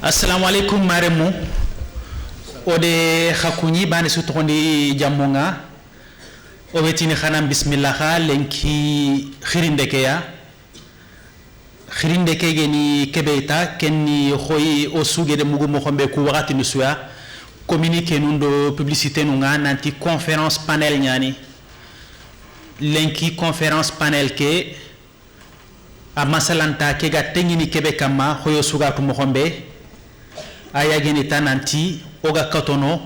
Assalamu alaikum maremu ode khakuni bani sutondi jamunga obetini khanam bismillah kha lenki khirindeke geni kebeta kenni khoyi o suge de mugu mo khombe ku wakati nusuya communiqué nundo publicité nunga nanti conférence panel nyani lenki conférence panel ke a masalanta ke ga tengini kebe kama khoyo suga tu mo khombe aya geni tananti oga katono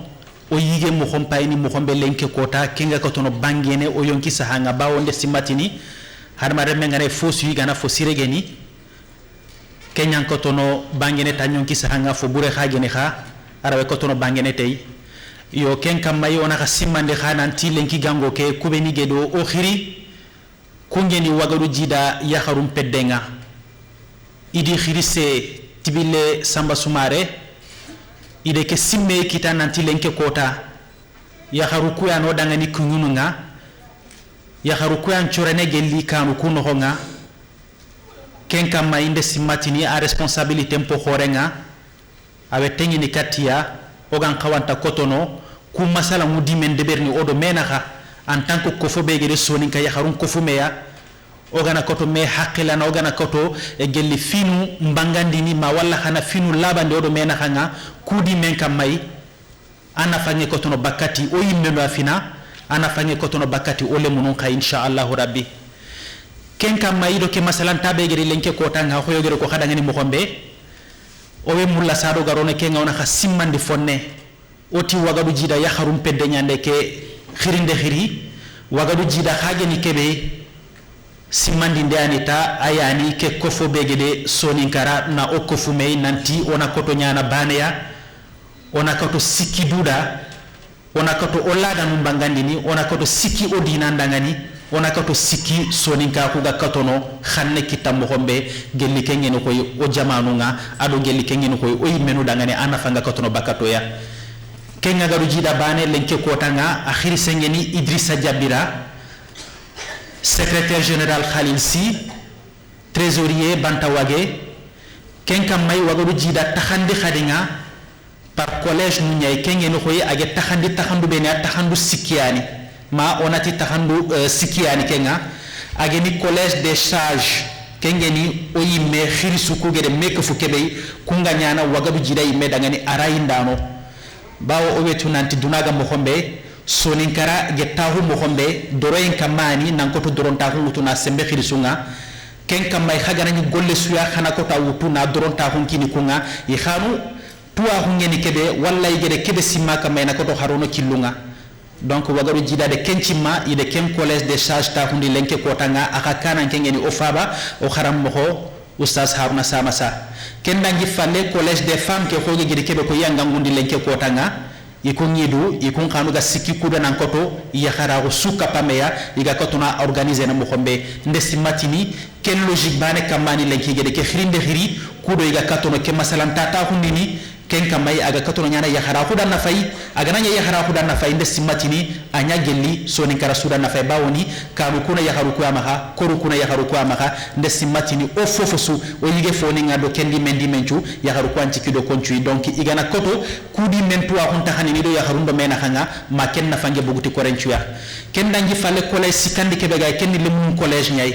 o yige mo khompay ni mo khombe lenke kota kenga katono bangene o yonki sahanga bawonde simatini harma remme ngane fosu yigana fosire geni kenyan kotono bangene tanyonki sahanga fo bure khagene kha arawe kotono bangene tay yo ken kam may ona ka simmande khananti lenki gango ke kubeni gedo o khiri kungeni wagaru jida yakharum peddenga idi khirise tibile samba sumare ide ke simme kita nanti lenke kota yakharu kuya no dangani kunyununga yakharu kuya nchorene gelli kanu kuno honga ken kam may inde simmatini a responsabilité mpo khorenga awe tengini katia ogan kawanta kotono ku masala mudimen deberni odo menaha en tant que kofo begere soni ka yakharun kofu meya ogana koto me hakila na ogana koto e gelli finu mbangandini ma walla khana finu labande odo menaha nga kudi men kam may ana fange kotono bakati o yimmelo afina ana fange kotono bakati o lemunun kha inshallah rabbi ken kam may do ke masalan tabegere lenke kota nga khoyogere ko khadangani mo khombe o we mulla sado garone kenga ona kha simmandi fonne oti wagadu jida yakharum pedde nyande ke khirinde khiri wagadu jida khageni kebe simmandi ndanita ayani ke kofo begede soninkara na o kofu mey nanti ona koto nyana baneya ona koto sikki duda ona koto olada numbangandini ona koto sikki odina ndangani ona koto sikki soninka ku ga katono xanne kitam khombe gelli kengeni koy o jamanunga ado gelli kengeni koy o yimenu dangane ana fanga katono bakato ya kenga garu jida bane lenke kotanga akhiri sengeni Idrissa Jabira secrétaire général Khalil Si trésorier Bantawage kenka may wagaru jida takhandi khadinga par collège nunyay kengeni koy age takhandu bene takhandu sikiani ma onati takhandu sikiani kenga ageni collège des sages kengeni o yimme khirisu ku gede mek fu kebe kunga nyana wagaru jida yimme dangani arayindano bawo o wetu nanti dunaga mo khombe soninkara getahu mo khombe doroyen kamani nankoto doronta ko wutuna sembe khirisunga ken kamay khagana ni golle suya khana ko ta wutuna doronta ko kini kunga yi khanu tuwa ko ngeni kebe walla yede kebe simma kamay na ko to harono kilunga donc wagaru jida de kencima ide ken collège des sages ta hundi lenke ko tanga aka kana kengeni o faba o kharam mo ko oustaz Haruna Samassa ken dangi falle collège des femmes ke khoge gidi kebe ko yanga ngundi lenke ko tanga iko nyidu iko khanu ga sikki kuda nan koto ya khara ko suka pameya iga kotuna organiser na mo khombe ndesi matini ken logique bane kamani lenke gidi ke khirinde khiri kudo iga katono ke masalan tata hundini ken kamay aga katono nyana ya khara khudan na fay aga nanya ya khara khudan na fay ndesi matini anya gelli soni kara sudan na fay bawoni kanu kuna ya kharu kwa maha koru kuna ya kharu kwa maha ndesi matini o fofosu o yige foni ngado kendi mendi menchu ya kharu kwa ntikido konchu donc igana koto kudi mentu a hunta hanini do ya kharundo mena khanga ma ken na fange buguti korenchu ya ken dangi falle collège sikandi kebe ga ken lemun collège nyay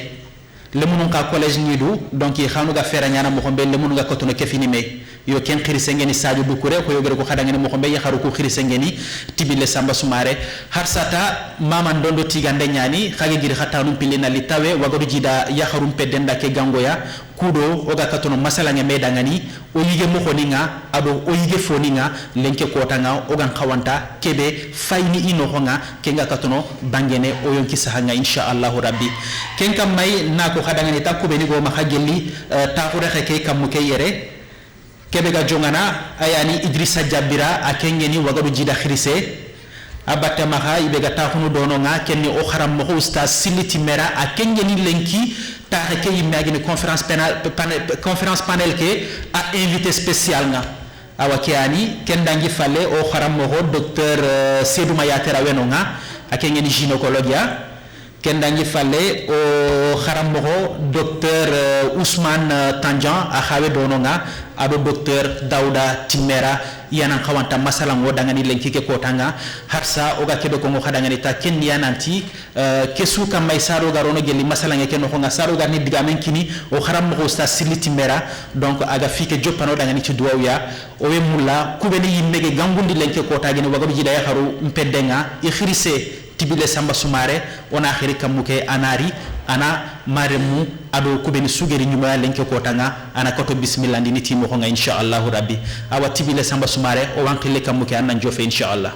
lemun ka collège nidu donc yi khanu ga fera nyana mo xombe lemun ga kotono kefini me yo ken khirisengeni Sadio Doucouré ko yogere ko khadangeni mo xombe yakharu ko khirisengeni tibile Samba Soumaré harsata mama ndondo tigande nyani khage giri khatanum pilina litawe wagadu jida yakharum pedenda ke gangoya kudo oga katono masala nge medangani o yige mo khoninga ado o yige foninga lenke kotanga oga khawanta kebe fayni ino honga kenga katono bangene o yonki sahanga inshallah rabbi kenka may nako khadangani takube ni go ma khagelli taakure kheke kam ke yere kebe ga jongana ayani Idrissa Jabira akengeni wagadu jida khirise abata maha ibega takhunu dono nga kenni o kharam mo oustaz siliti mera akengeni lenki taxe ke yimagini conférence panel ke a invité spécial nga awakiani kendangi falle o kharam mo docteur Seydou Mayatera wenonga akengeni gynécologia kendangi falle o kharambogo docteur Ousmane Tandian a khawe dononga ado docteur Dauda Timera yana khawanta masala ngo dangani lenki ke kotanga harsa oga kedo ko ngo khadangani ta ken yananti kesu kam may saro garono gelli masala ngeke no nga saro garni diga men kini o kharambogo sta sili Timera donc aga fike joppano dangani ci duwaya o we mulla kubeni yimmege gangundi lenki kotagi no wagabi jida ya kharu mpeddenga ikhirise tibile Samba Soumaré on a khiri kamuke anari ana maremu ado kubeni sugeri nyuma lenke kotanga ana koto bismillah ndini timo ko nga inshallah rabbi awa tibile Samba Soumaré o wankile kamuke anna jofe inshallah.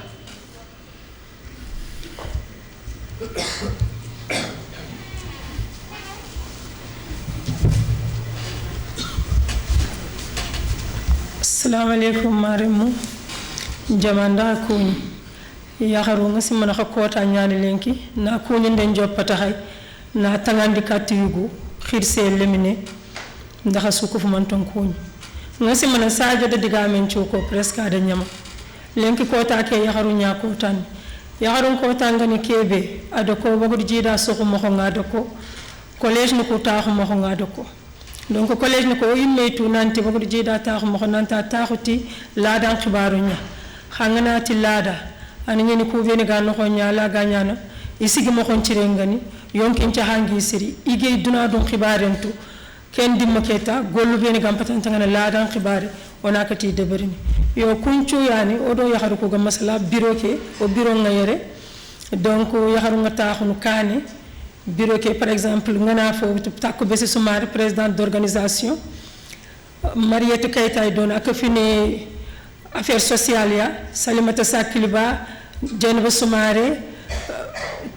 Assalamu alaikum maremu jamanda kuni yakharu ngasi mana kota nyani lenki na kuni nden joppata hay na tangandi katiyugo khirse lemine ndaxa suku fu man ton kuni ngasi mana sajo de diga men cioko presque ada nyama lenki kota ke yakharu nya kota ni yakharu kota ngani kebe adoko bogo jida soko mo ngado ko collège ni ko taxu mo ngado ko donc collège ni ko yimme tu nanti bogo jida taxu mo nanta taxuti la dan khibaru nya xangana ti lada ani ñeni ko veni ga no nyala ga nyana isigi mo xon cirengani yonkin ci hangi siri ige duna don khibarentu ken dimma keta gollu veni gam patanta ngana la dan khibare ona kati deberini yo kuncu yani odo yakharu ko ga masala bureau ke o bureau ngayere donc yakharu ngata xunu kane bureau ke par exemple ngana fo takko besi Soumaré président d'organisation Mariette Keita don ak fini affaire sociale ya Salimata Sakiliba Dieynaba Soumaré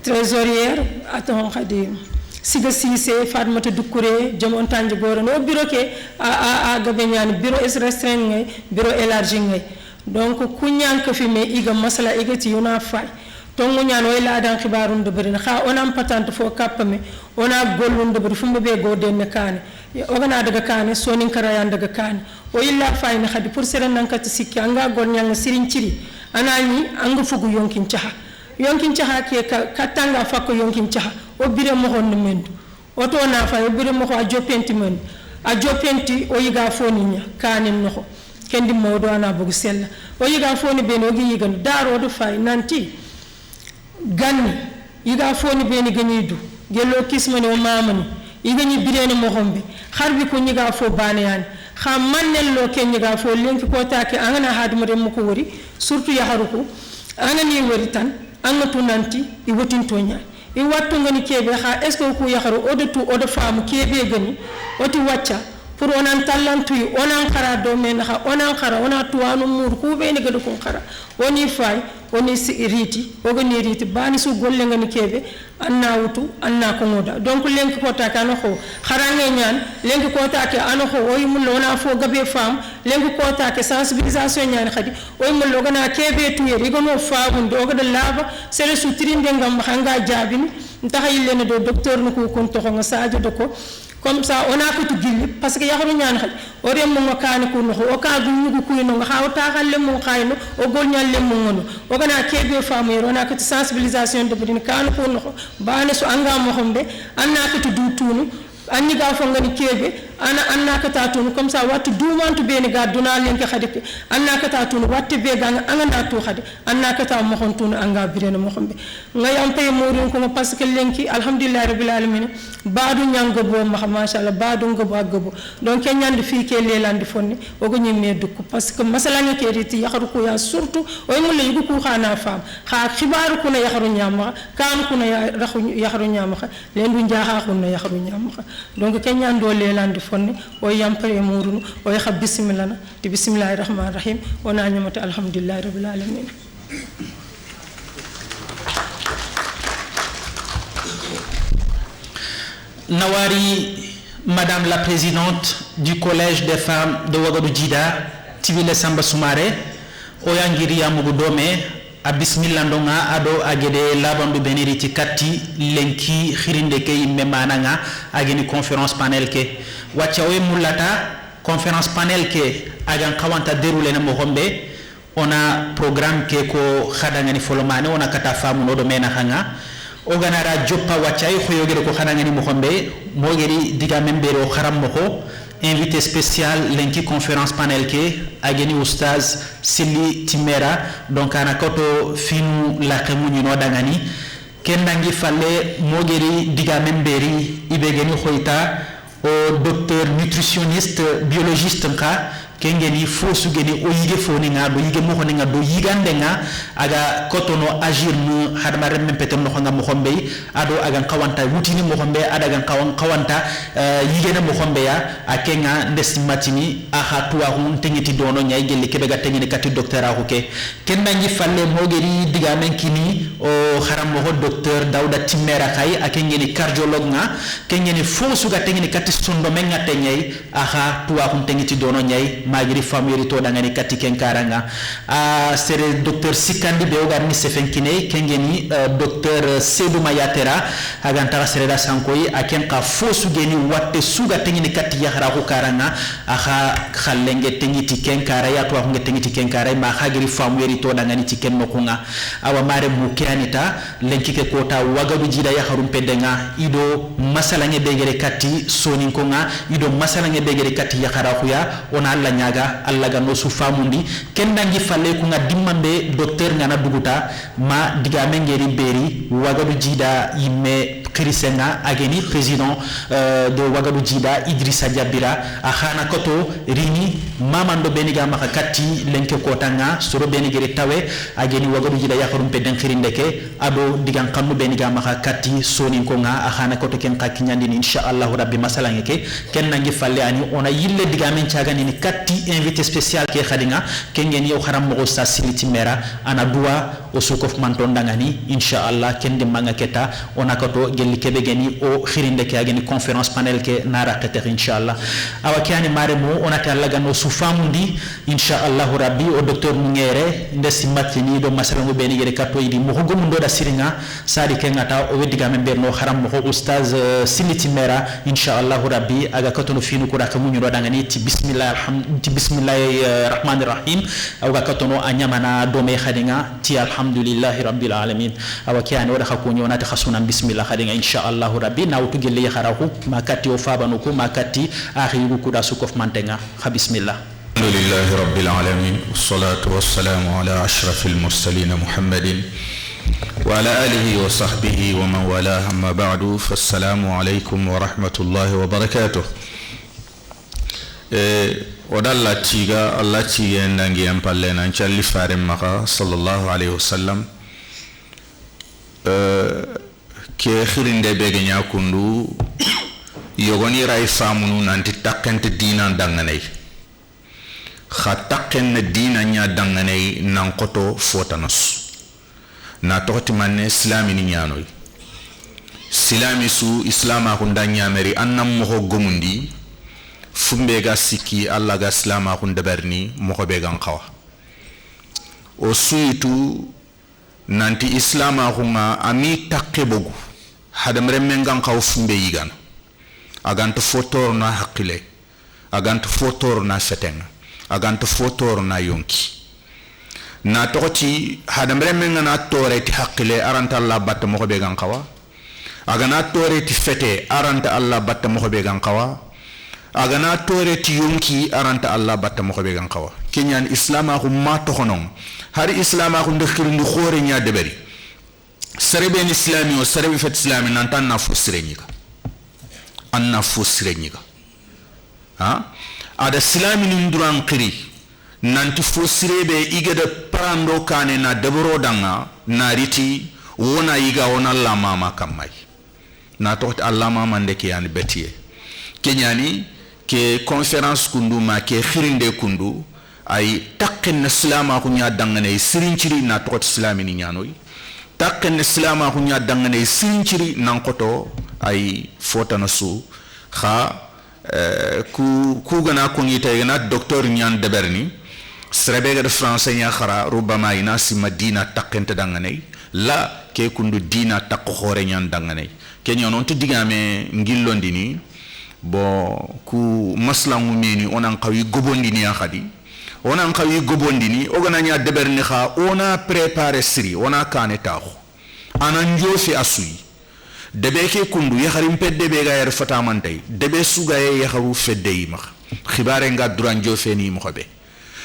trésorière aton khadi Siga Cissé Fatmata Doucouré Diamon Tanji Gora no bureau ke a gabe ñaan bureau is restreint ngay bureau élargi ngay donc ku ñaan ko fi me iga masala igati yuna fay tongu ñaan way la dan khibarun de bari kha onam patante fo kapame ona gollun de bari fumbe be go den kaane ogana daga kaane sonin karayan daga kaane o illa fayna khadi pour seren nan kat sikki anga gol nyanga sirin ciri anani anga fugu yonkin caha ke katanga fakko yonkin caha o bire mo hon mendu o to na fa o bire mo ko a jopenti men a jopenti o yiga foni nya kanin no kendi mawdo ana bugu sella o yiga foni be no gi yigan daro do fay nanti ganni yiga foni be ni ganidu gelo kismani o mamani igani birene mo hombe harbi ko nyiga fo bane yani khamannel lo ken nyiga fo lenki ko taake angana hadumare mo ko wori surtout ya haruko anani wori tan angatu nanti I wotin tonya I wattu ngani kebe ha est ce que ko yakharu odo odo faamu kebe gani oti wacca pour onan tallantu onan khara do men ha onan khara ona tuwanu mur ku be ni gadu ko khara oni fay oni riti ogani riti bani su golle ngani kebe anna wutu anna ko ngoda donc lenki ko ta kan ko kharange ñaan lenki ko ta ke an ko oy mun lona fo gabe fam lenki ko ta ke sensibilisation ñaan khadi oy mun lo gana kebe tuye rigo no faamu do gada laba sere su trinde ngam hanga jabini ntaxay lene do docteur no ko kon to nga sadio do ko comme ça on a ko tu gilli parce que yakharu ñaan xal o rem mo kaani ko no o ka du ñugo kuy no nga xawta xal le mo xayno o gol ñal le mo ngono o gana kebe faamu on a ko sensibilisation de budin kan ko no baane so anga mo xombe anna ko tu du tunu anni ga fo ngani kebe anna ka tatunu comme ça wattu dumantu be ni ga duna lenke khadi anna ka tatunu watte be ga anga to khadi anna ka ta mo xontunu anga birene mo xombe ngayam pay morin ko parce que lenki alhamdulillah rabbil alamin baadu ñango bo ma sha Allah baadu ngobo agbo donc ñandi fi ke lelandi fonni o go ñimme dukku parce que masala ni ke riti yakharu ko ya surtout o ngol yugo ko xana fam xa xibaru ko na yakharu ñama kan ko na yakharu ñama lendu njaaxa ko na yakharu ñama donc kenyan do lelandi fonni o yampare murunu o ya bismillah ti bismillahir rahmanir rahim ona ñamata alhamdulillah rabbil alamin. Nawari, Madame la Présidente du Collège des femmes de Ouagadougou Djida, Tibile Samba Soumaré, Oyangiri Amugudome, a bismillah ndonga ado agede labandu beniriti katti lenki khirinde ke memananga ageni conférence panel ke wacca we mulata conférence panel ke agan kawanta déroulé na mo hombe ona programme ke ko khadanga ni folomane ona kata famu no do mena hanga oganara joppa wacay khoyogere ko khanangani mo khombe mogeri diga membere o kharam moko invité spécial lenki conférence panel ke ageni oustaz Sili Timera donc ana koto finu la khemuni no dangani kendangi falle mogeri diga memberi ibegeni khoita o docteur nutritionniste biologiste nka kengeni fo sugeni o yige foni nga do yige mo khoni nga do yigande nga aga kotono agir mu hadma remme petem no nga mo khombe ado aga kawanta wutini mo khombe ada ga kawanta yigene mo khombe ya akenga ndestimatini aha tuwa hun tengiti dono nyay gelli kebe ga tengini kati docteur a hoke kenna ngi falle mogeri diga men kini o haram mo docteur Dawda Timera kay akengeni cardiologue nga kengeni fo suga tengini kati sondo men nga tenyay aha tuwa hun tengiti dono nyay magiri famiri to dangani kati kenkaranga sere docteur Sikandi be ogarni sefenkine kengeni docteur Seydou Mayatera agantara sere da sankoyi akenka fosu geni watte suga tengini kati yahra ko karanga aha khallenge tengiti kenkara ya to nge tengiti kenkara ma khagiri famiri to dangani ti ken nokunga awa mare mukianita lenkike kota wagabu jida yahrum pedenga ido masalange begere kati sonin konga ido masalange begere kati yahra ko ya ona alla nyaga alla ga no su famundi kendangi falle ku nga dimmande docteur ngana duguta ma diga mengeri beri wagadu jida yimme krisenga ageni président de wagadu jida Idrissa Jabira akhana koto rini mamando beniga maka katti lenke kotanga soro benigere tawe ageni wagadu jida yakharum peden khirindeke ado digan kamnu beniga maka katti sonin ko nga akhana koto ken kakinyandi inshallah rabbi masalangeke kendangi falle ani ona yille diga men ciagani ni katti invité spécial ke khadinga kengen yow kharam mo sa Sili Timera ana dua o sukof manton dangani inshallah kendi manga keta ona koto gelli kebe geni o khirinde ke ageni conférence panel ke nara kete inshallah awa kiani maremo ona ta laga no sufamundi inshallah rabbi o docteur Mungere ndesi matini do masalango beni gere kato idi mo gomu ndo da siringa sadi kengata o weddiga men berno kharam mo oustaz Sili Timera inshallah rabbi aga koto no finu ko da kamunyo do dangani ti bismillah bismillahir rahmanir rahim awa katono anyamana dome khadinga ti alhamdulillahi rabbil alamin awa kiani wada khakunyo na ta khasuna bismillah khadinga inshallah rabbi nawtu gelle kharahu makati o fabanuko makati akhiru kuda sukof mantenga kha bismillah alhamdulillahi rabbil alamin wassalatu wassalamu ala ashrafil mursalin muhammadin wa ala alihi wa sahbihi wa man wala amma ba'du fassalamu alaykum wa rahmatullahi wa barakatuh ودالله تيجا الله تيجا نانجي أمبالنا إن شاء الله فارم مكا صلى الله عليه وسلم كأخيرين ده بيجي كندو يغني راي فامونو نانتي تاكنت دينا دعاني خاتاكن دينا نيا دعاني نانكوتو فوتانوس ناتوتي من إسلامي نيانوي إسلامي سو إسلام أكون دنيا مري أنام مهو غموندي fumbe ga siki alla ga islama kun dabarni mo ko be gan xawa o suitu nanti islama kunga ami takke bogu hadam remme gan xaw fumbe yigan agant fotor na hakile agant fotor na seteng agant fotor na yonki na tokoti hadam remme ngana tore ti hakile aranta alla batta mo ko be gan xawa agana tore ti fete aranta alla batta mo ko be gan xawa agana tore ti yonki aranta Allah batta mo be gan xawa kenyan islama ko ma to xonon hari islama ko ndekir ndi xore nya deberi serebe ni islami o serebe fet islami nan tan na fusire ñiga anna fusire ñiga ha ada islami ni nduran qiri nanti fusire be igede parando kane na deboro danga na riti wona yiga wona Allah mama kamay na to Allah mama ndeke yani betiye kenyani ke conférence kundu ma ke khirinde kundu ay takken islama ko nya dangane sirinciri na to islami ni nyanoy takken islama ko nya dangane sirinciri nan koto ay fotanasu kha ku gana ko ni tay na docteur nyan deberni srebe ga français nya khara rubama ina si madina takkente dangane la ke kundu dina takko khore nyan dangane kenyon on to digame ngillondini bo ku maslangu meni onan qawi gobondini ya khadi onan qawi gobondini ogana nya deberni kha ona préparer siri ona kane taxu anan jofe asui debe ke kundu yakharim pedde be ga yar fatamantay debe sugaye yakharu fedde yima khibare nga duran jofe ni mo xobe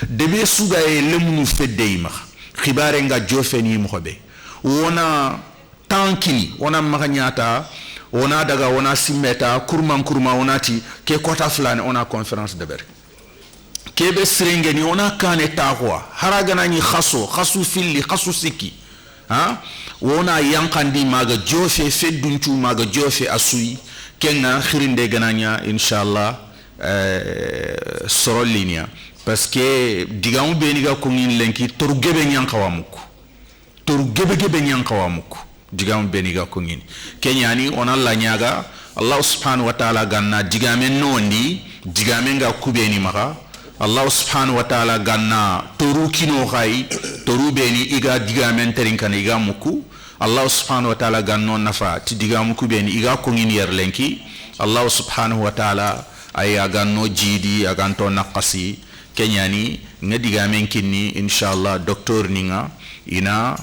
debe sugaye lemunu fedde yima khibare nga jofe ni mo xobe wona tankini wona maganyata wona daga wona simeta kurman wonati ke kota fulane ona conférence de ber kebe sirenge ni ona kane taxwa haragana ni khasu filli khasu siki ha wona yankandi maga jofe fedduncu maga jofe asui kenna khirinde gananya inshallah sorolinia parce que digamu beniga ko ngin lenki toru gebe nyankawamuko digamu beniga ko ngin kenyani ona la nyaga Allah subhanahu wa ta'ala ganna digame nondi digame nga kubeni maka Allah subhanahu wa ta'ala ganna toru kino khay toru beni iga digamen terinkana iga muku Allah subhanahu wa ta'ala ganno nafa ti digamu ku beni iga ko ngin yer lenki Allah subhanahu wa ta'ala aya ganno jidi aganto naqasi kenyani nga digamen kinni inshallah docteur ninga ina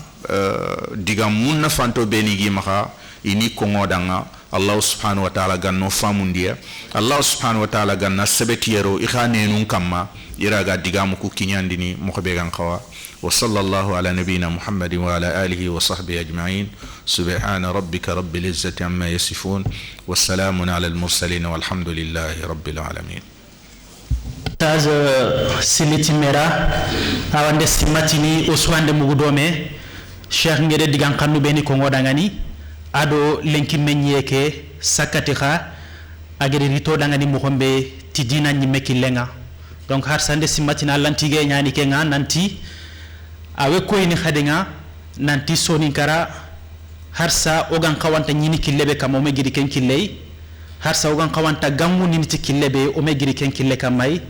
digam mun nafanto beni gi maka ini ko ngodanga Allah subhanahu wa ta'ala ganno famundia Allah subhanahu wa ta'ala ganna sebetiyero ikhanenun kamma iraga digamu ku kinyandini mokobe gan khawa wa sallallahu ala nabiyyina muhammadin wa ala alihi wa sahbihi ajma'in subhana rabbika rabbil izzati amma yasifun wa salamun ala al mursalin walhamdulillahi rabbil alamin taz silitimera awande simatini oswande mugudome cheikh ngede digan kanu beni ko ngodangani ado lenki menyeke sakati kha agere rito dangani mo hombe ti dina nyi meki lenga donc har sande simatina lantige nyani ke nga nanti awe ko ni khadinga nanti soni kara har sa ogan kawanta nyini killebe kam o megiri ken killey har sa ogan kawanta gammu ni ti killebe o megiri ken kille kamay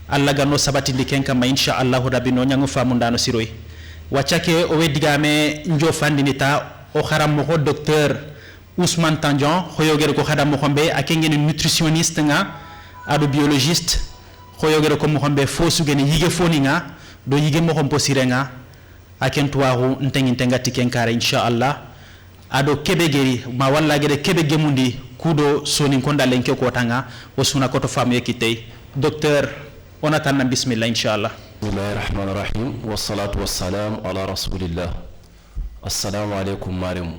alla ganno sabati ndi ken kamay insha Allah rabbi no nyango famundano siroy wachake o wedigame njo fandinita o kharam mo docteur Ousmane Tandian khoyogere ko khadam mo xombe akengene nutritionniste nga ado biologiste khoyogere ko mo xombe fo sugene yige foni nga do yige mo xom posire nga akentuwaru ntengi tengati kenkare inshallah ado kebegeri ma walla gede kebe gemundi kudo soni konda lenke ko tanga o suna ko to famu yekitey docteur onatan bismillah inshallah bismillahir rahmanir rahim wassalatu wassalamu ala rasulillah assalamu alaikum marimu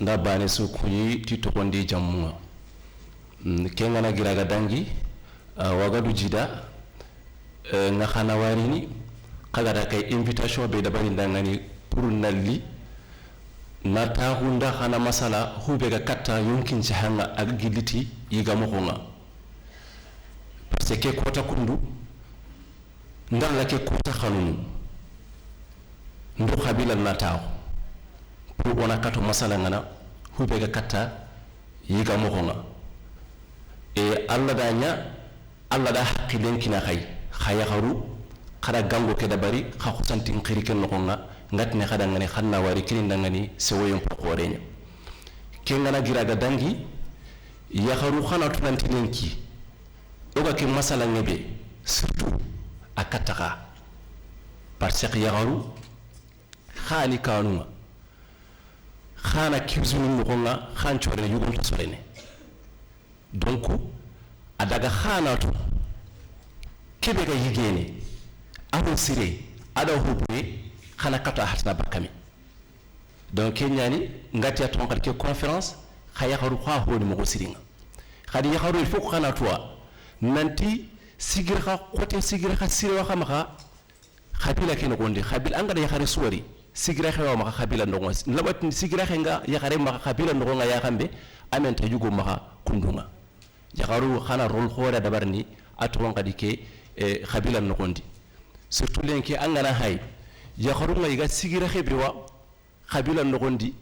nda bane su kuyi tito kondi jammuwa kenga na giraga dangi wagadu jida nga khana warini kaga da kai invitation be da bari dangani pour nalli na ta hunda khana masala hube ga katta yunkin ci hanga ak giliti yiga mo ko nga parce que kota kundu ndalla ke kota khanunu ndo khabila na taw pour ona kato masala ngana hube ga katta yiga mo ko nga e alla da nya alla da haqilen kina khay khaya kharu khada gango ke dabari kha khusanti khiri ken no nga ngatne khada ngani khanna wari kin dangani sewoyem ko korenya ken ngana giraga dangi ya kharu khana tunanti lenki oga ke masala ngebe surtout akataka parce que ya kharu khani kanuma khana kibzuni mo nga khan chore yugon to solene donc adaga khana to kebe ga yigene ado sire ado hubbe khana kata hatna bakami donc kenyani ngati aton kat ke conférence khaya kharu kha honi mo siringa khadi ya kharu il faut khana toi nanti sigir kha côté sigir kha sire wa khama khabila ken gonde khabil anga ya khare suwari sigira kha wa khabila ndongo labat sigira kha nga ya khare ma khabila ndongo nga ya khambe amen ta yugo ma kundunga ya kharu khana rol khora dabarni aton kadi ke khabila nokondi surtout lenki angana hay ya kharunga iga sigira khebrewa khabila nokondi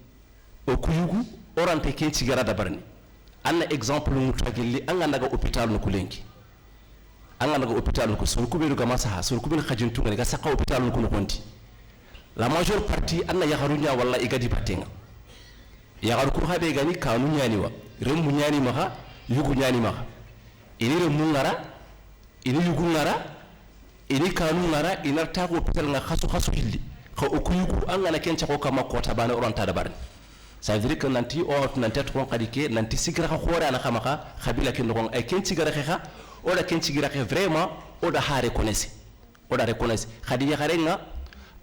o kuyugu orante ke cigara dabarni anna exemple mutagilli anga daga hôpital no kulenki anga daga hôpital ko sur kuberu ga masaha sur kubin khajintu ga saka hôpital no nokondi la majeure partie anna ya kharunya walla iga di patenga ya kharu ko habe gani kanu nyani wa rembu nyani maha yugu nyani maha ini rembu ngara ini yugu ngara ini kanu ngara ina ta ko hospital nga khasu hilli ko okuyuku angana kencha ko kama kota bana oranta da barni ça veut dire que nanti o nanti to qadi ke nanti sigra ko khora na kama khabila ken ko ay ken sigara kha o da ken sigira kha vraiment o da ha reconnaître o da reconnaître khadi ya kharenga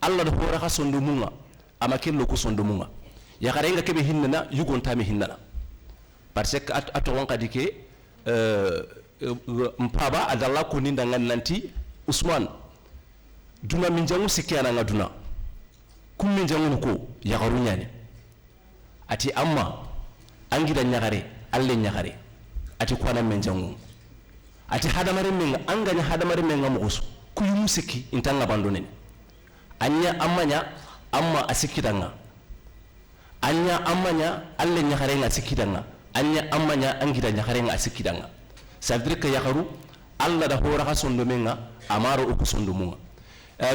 alla do hora kha sondu munga ama ken lo ko sondu munga ya kharenga kebe hinna yugon tami hinna parce que ato qadi ke mpaba adalla ko ninda nanti Ousmane duna min jangu sikana nga duna kum min jangu ko ya garu nyane ati amma angida nyagare alle nyagare ati kwana men jangu ati hadamare men anganya hadamare men ngamusu ku yumusiki intanga bandone anya amanya amma asikidanga anya amanya alle nyagare nga sikidanga anya amanya angida nyagare nga asikidanga ça veut dire que ya garu alla da hora ka sondo menga amaro uku sondo munga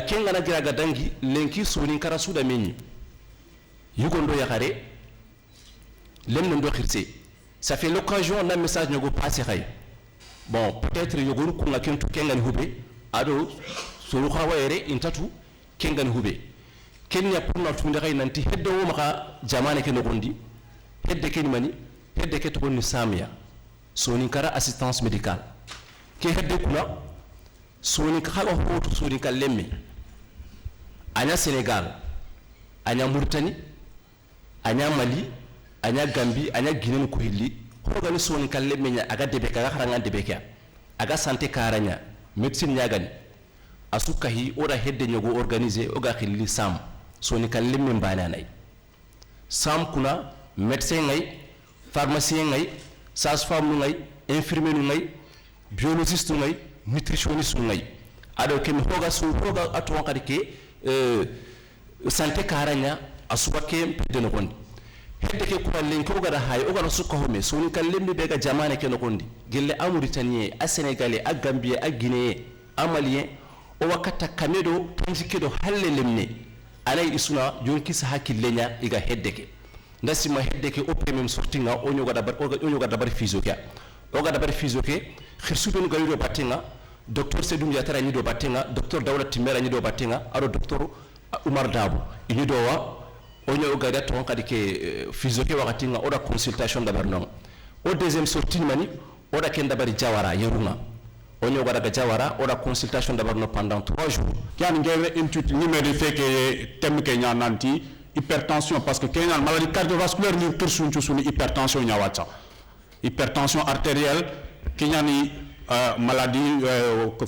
kenga na gira gadangi lenki soni kara suda menyi yugondo yakare lemno ndo khirse ça fait l'occasion na message nyogo passer khay bon peut-être yogoru ko nga kentu kenga ni hube ado suru khawere intatu kenga ni hube kenya pour na tunde khay nanti heddo wo maka jamane ke no gondi hedde ken mani hedde ke to ni samia soni kara assistance médicale ke hedde kuna soni kala hoto soni ka lemme anya Sénégal anya Mauritanie anya Mali anya Gambie anya Guinée ko hilli hoga ni soni ka lemme nya aga debe ka haranga debe ka aga santé karanya médecine nyagani asuka hi ora hedde nyogo organiser oga khilli sam soni ka lemme mbana nay sam kuna médecin ngay pharmacien ngay sage-femme ngay infirmier ngay biologiste ngay nutritionniste ngay ado ken hoga su hoga aton kadi ke santé karanya asuba ke de no gondi hedde ke ko len ko gada hay o gada sukko home so ni kallembe be ga jamane ke no gondi gelle Mauritanie a Sénégalais a Gambie a Guinée a Malien o wakata kamedo tanjike do halle lemne alay isuna yonki sa hakillenya iga hedde ke ndasima hedde ke o premium sortinga o nyoga dabar fizo ke o ga dabar fizo ke khirsube no gaydo batenga docteur Sedou Ndiatara ni do batenga docteur Dawla Timera ni do batenga aro docteur Oumar Dabo ini do wa onyo gada ton kadi ke fizoke wakati nga oda consultation dabar non o deuxième sortie mani oda ken dabari Jawara yeruma onyo gada Jawara oda consultation dabar no pendant 3 jours yani ngere intuit numéro fait que tem ke nya nanti hypertension parce que kenyan maladie cardiovasculaire ni tursun suni hypertension nya wacha hypertension artérielle kenyani maladie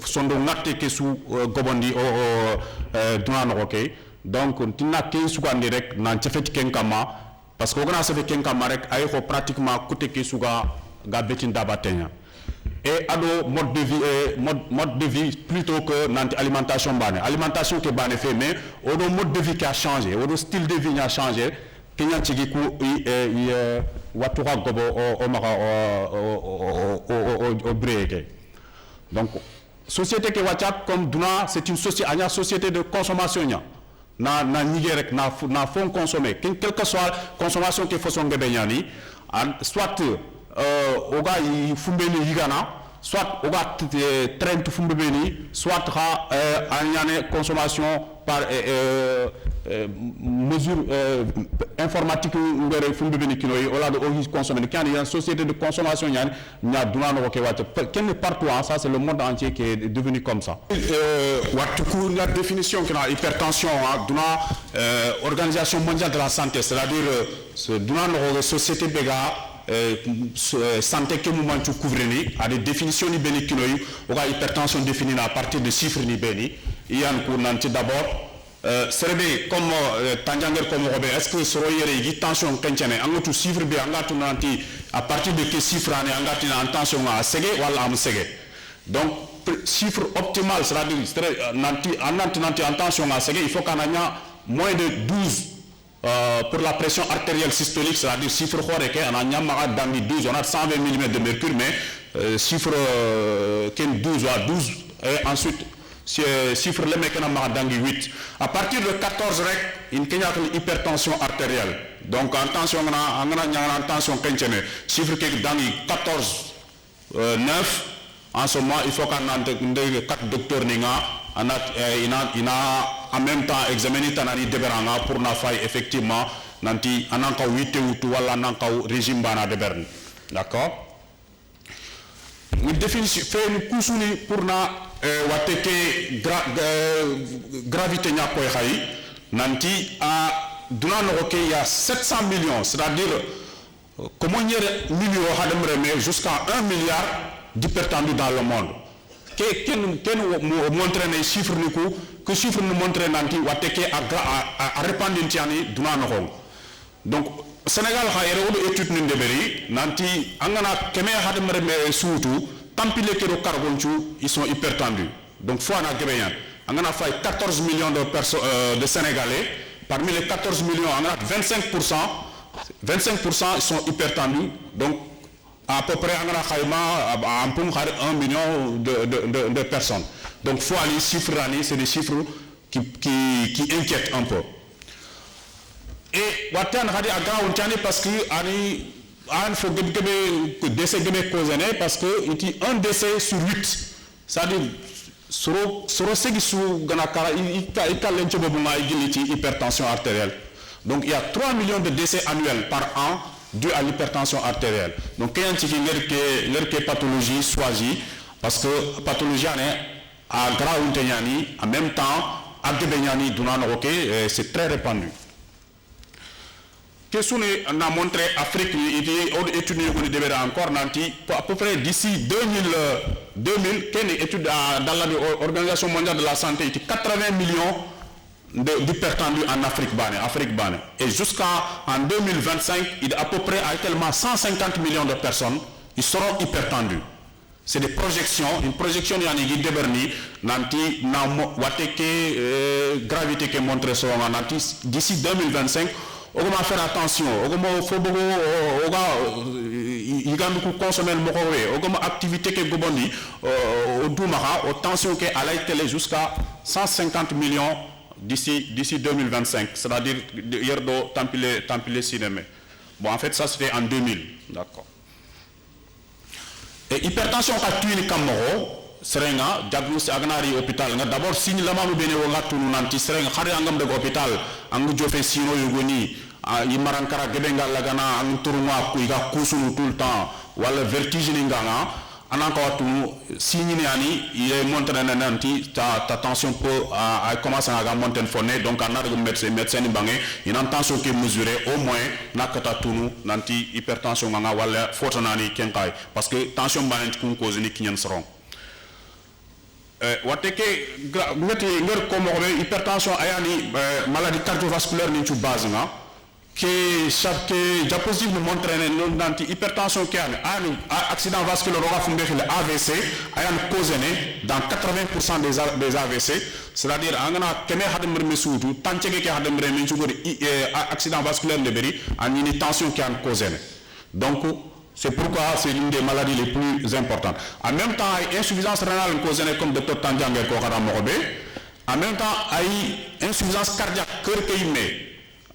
sondo ngate ke su gobondi o dunano okay donc tinna ke su gandi rek nan chefet ken kama parce que ogana sefet ken kama rek ay ko pratiquement côté ke su ga betin dabatenya et ado mode de vie plutôt que nanti alimentation bane alimentation ke bane fait mais odo mode de vie qui a changé odo style de vie a changé kenyan tigi ku watura gobo o maka o breke donc société ke wachak comme duna c'est une société de consommation na nigerek na fond consommer quelle que soit consommation que façon ngebenyani soit oga i fumbeni higana soit oga train to fumbeni soit anyane consommation par mesure informatique ngere fumbeni kinoy ola do consommer quand il y a une société de consommation nya duna no ke wat ken partout ça c'est le monde entier qui est devenu comme ça watuku la définition que la hypertension duna organisation mondiale de la santé c'est-à-dire ce duna no société bega santé que moment tu couvrir ni à des définitions ni beni kinoy oga hypertension définie à partir de chiffres ni beni iyan ko nanti d'abord serbe comme tanjanger comme robé est-ce que soro yere gi tension kencene angatu chiffre bi angatu nanti à partir de quel chiffre ane angatu na tension a sege wala am sege donc chiffre optimal c'est-à-dire nanti en tension a sege il faut qu'on ait moins de 12 pour la pression artérielle systolique, c'est-à-dire chiffre khore ke ananya maga dami 12 on a 120 mm de mercure mais chiffre ken 12 à 12 et ensuite chiffre le mec na maga dangi 8 à partir de 14 rek une kenya hypertension artérielle donc en tension na ngana tension kenchene chiffre ke dangi 14 9 en ce moment il faut qu'on ait 4 docteurs ninga il a en même temps examiné tanani deberanga pour na fay effectivement nanti ananka wite wutu wala nanka régime bana de Berne, d'accord. Nous définissons fait une kusuni pour na wateke gravité nya koy xay nanti a duna no il y a 700 millions, c'est-à-dire comment il y a millions mais jusqu'à 1 milliard d'hypertendus dans le monde. Quel montre les chiffres que chiffres nous montrent nanti wateke a répandre tiani duna no. Donc Sénégal a une étude de Beri, nanti angana keme hademre me soutou tampile kero carbonchu ils sont hypertendus. Donc fois na gebeyan angana fait 14 millions de Sénégalais, parmi les 14 millions angana 25% ils sont hypertendus. Donc à peu près angana khayma en pum 1 million de personnes. Donc fois les chiffres c'est des chiffres qui inquiètent un peu. Et Watan Hadi Agra Untani parce que Ani An faut que décès gebe causé parce que il un décès sur 8. C'est-à-dire soro segi sou ganakara il lenche bobuma igiliti hypertension artérielle. Donc il y a 3 millions de décès annuels par an dû à l'hypertension artérielle. Donc quand il y a une pathologie choisie parce que pathologie à Agra Untani en même temps à Gebenyani Dunanoke c'est très répandu. Qu'est-ce qu'on a montré Afrique, il y a une étude encore nanti, à peu près d'ici 2000, quelle étude dans l'Organisation mondiale de la santé, il y a 80 millions d'hypertendus en Afrique. Et jusqu'en 2025, il y a à peu près actuellement 150 millions de personnes qui seront hypertendus. C'est des projections, une projection de Yannick Deberni, nanti, gravité qui est montrée sur nanti, d'ici 2025, on va faire attention, on va consommer le mokowe, on va activité que gobondi, au doumara, aux tensions que à la télé jusqu'à 150 millions d'ici 2025, c'est-à-dire hier do tampilé cinéma. Bon, en fait, ça c'était en 2000, d'accord. Et hypertension qu'a tué Camoro, serenga diagnostic agnari hôpital nga d'abord signe la mamu bene wala tunu nanti serenga xare angam de hôpital angu jofe sino yugoni yi marankara gebenga lagana ang turuma ku iga kusunu tout le temps wala vertige ni ngana ananka watu signe ni ani il montre nanti ta tension peut commencer à monter fonner donc en argo médecin ni bangé une tension qui est mesurée au moins nakata tunu nanti hypertension nga wala fotanani kenkai parce que tension banen ku cause ni kinyan seron wateke ngir ko mo hypertension ayani maladie cardiovasculaire ni ci base nga que chaque diapositive nous montre nanti hypertension qui ani accident vasculaire ora fumbe le AVC ayani causé dans 80% des AVC, c'est-à-dire angana kene hadem reme soutou tanchege ke hadem reme ci gori accident vasculaire de beri ani tension qui an causé. Donc c'est pourquoi c'est l'une des maladies les plus importantes. En même temps, il y a insuffisance rénale causée comme Dr Tandianger Kokara Morobe. En même temps, il y a insuffisance cardiaque, cœur qui met.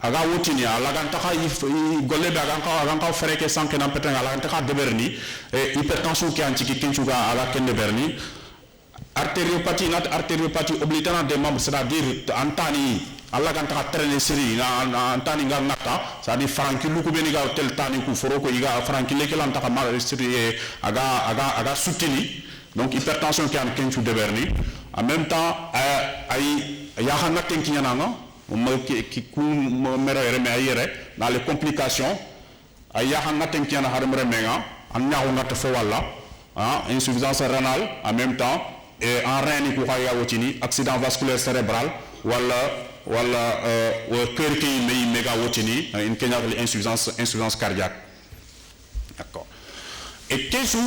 Aga wotini ala gantaka golle be aga fereke sanke nan petenga ala gantaka de berni hypertension qui antiki kenchuga ala ken de berni artériopathie nat artériopathie oblitéran des membres, c'est-à-dire antani alla gantaka traîner série na antani nga ngata, c'est-à-dire franki luku beni ga tel tani ku foroko iga franki leke lan taka mal série aga soutenu, donc hypertension qui an kenchu de berni. En même temps ay ya xana tenki nyananga dans les complications, insuffisance rénale en même temps, et en rein accident vasculaire cérébral, cœur qui une insuffisance cardiaque. D'accord. Et qu'est-ce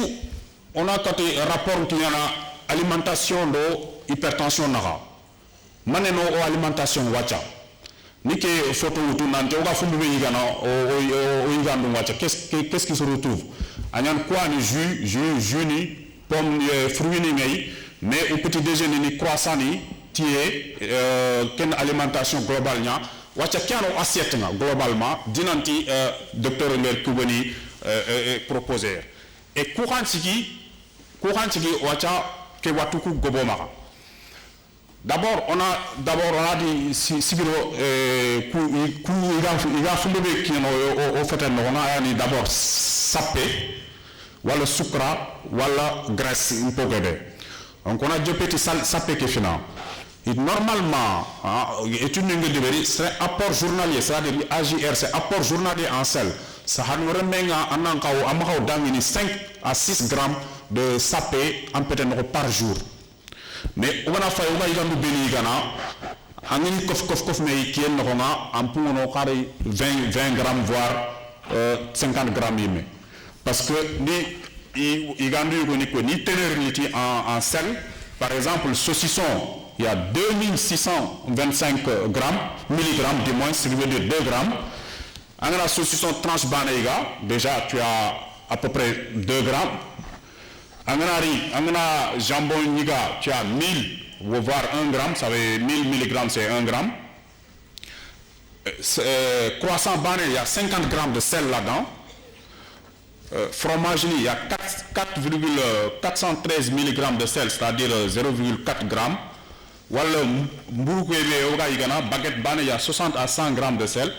on a quand rapport qu'il y a alimentation de hypertension nara. Maneno o alimentation wacha nike photo wutu nante oga fundu be yigana o yigandu wacha qu'est-ce qui se retrouve anyan quoi ni jus ni pomme fruits ni ngay mais au petit déjeuner ni croissant ni tié ken alimentation globale nya wacha kiano assiette nga globalement dinanti docteur Nder Koubani proposer et courant siki wacha ke watuku gobomaka D'abord, on a dit Sibiro, il a fondé qui au fait, on a dit d'abord sapé, wala sucra, wala graisse, un peu de. Donc on a deux petits sapé qui finissent. Et normalement, étude de c'est un apport journalier, c'est-à-dire AJR, c'est un apport journalier en sel. Ça nous remet en 5 à 6 grammes de sapé en peut-être par jour. Mais on a fait un 20 grammes voire 50 grammes. Parce que ni tenir en sel, par exemple, saucisson, il y a 2625 milligrammes, du moins, ce qui veut dire 2 grammes. En la saucisson tranche banega, déjà tu as à peu près 2 grammes. En la jambon niga, tu as 1000, voire 1 gramme, ça veut 1000 milligrammes, c'est 1 gramme. Croissant bané, il y a 50 grammes de sel là-dedans. Fromage, il y a 4,413 milligrammes de sel, c'est-à-dire 0,4 grammes. Voilà, baguette bané, il y a 60 à 100 grammes de sel.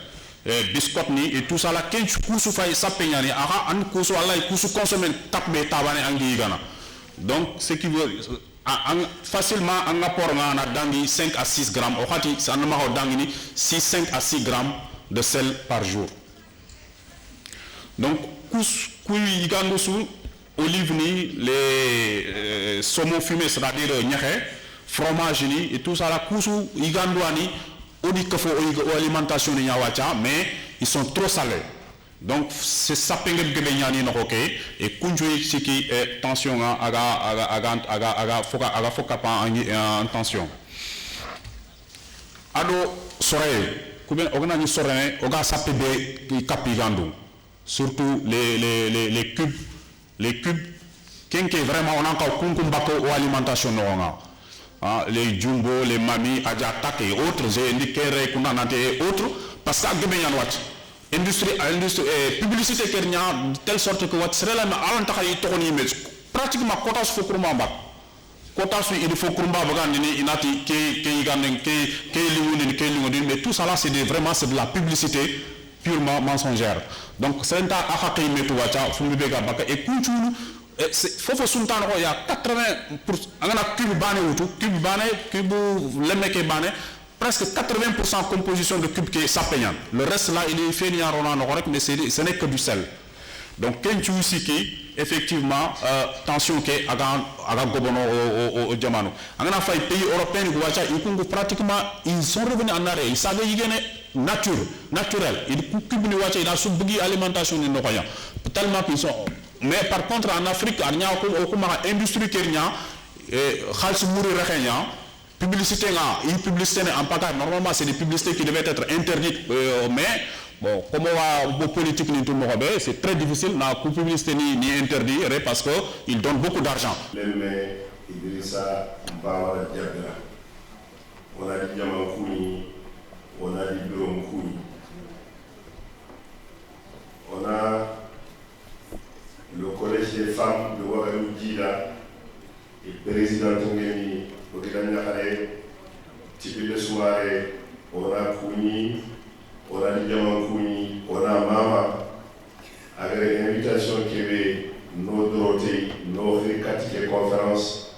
Biscotti et tout ça là, quand tu couches ça peigner, on couche là, il couche consommer tape tabane angi gana. Donc ce qui veut facilement en apport on a dangi 5 à 6 grammes. Au fait, ça ne m'a dangi 5 à 6 grammes de sel par jour. Donc couche olive ni les saumon fumé, c'est-à-dire nyahé, fromage ni et tout ça là, couche igandouani. On dit qu'il faut alimentation de Nyawacha, mais ils sont trop salés. Donc, c'est ça que nous et kunjui siki tension aga foka en tension. Ado soreil, combien on a ni soreil, on a sapé des capigando, surtout les cubes, qui vraiment on a encore kunkumbako ou alimentation non. Les jumbo, les mamies, adjatak et autres, j'ai indiqué et autres, parce que l'industrie, publicité qui de telle sorte que pratiquement il faut mais tout ça là c'est vraiment c'est de la publicité purement mensongère. Donc c'est un tas et faut sultan il y a 80% presque 80% composition de cubes qui est sapéant. Le reste là il est fait mais ce n'est que du sel. Donc quand tu sais effectivement tension qui aga gobono au Djamano. En a fait pays européens ils pratiquement ils sont revenus en arrêt. Ils savaient y gagner naturel. Ils il a sous alimentation de nos voyants. Tellement qu'ils sont. Mais par contre en Afrique, il y a une industrie qui est publicité en pagaille. Normalement, c'est des publicités qui devaient être interdites. Mais bon, comme la politique c'est très difficile. La publicité ni interdit parce qu'ils donnent beaucoup d'argent. On a dit Diamankouni, on a dit Blomkouni. On a le collège des femmes de Ouagadou Djida et président Tungeni, au Kédaniakare, Tipi de Souare, on a Kouni, on a dit Diamankouni, on a Mama, avec l'invitation qui avait nos Dorothée, nos Rikatike conférences,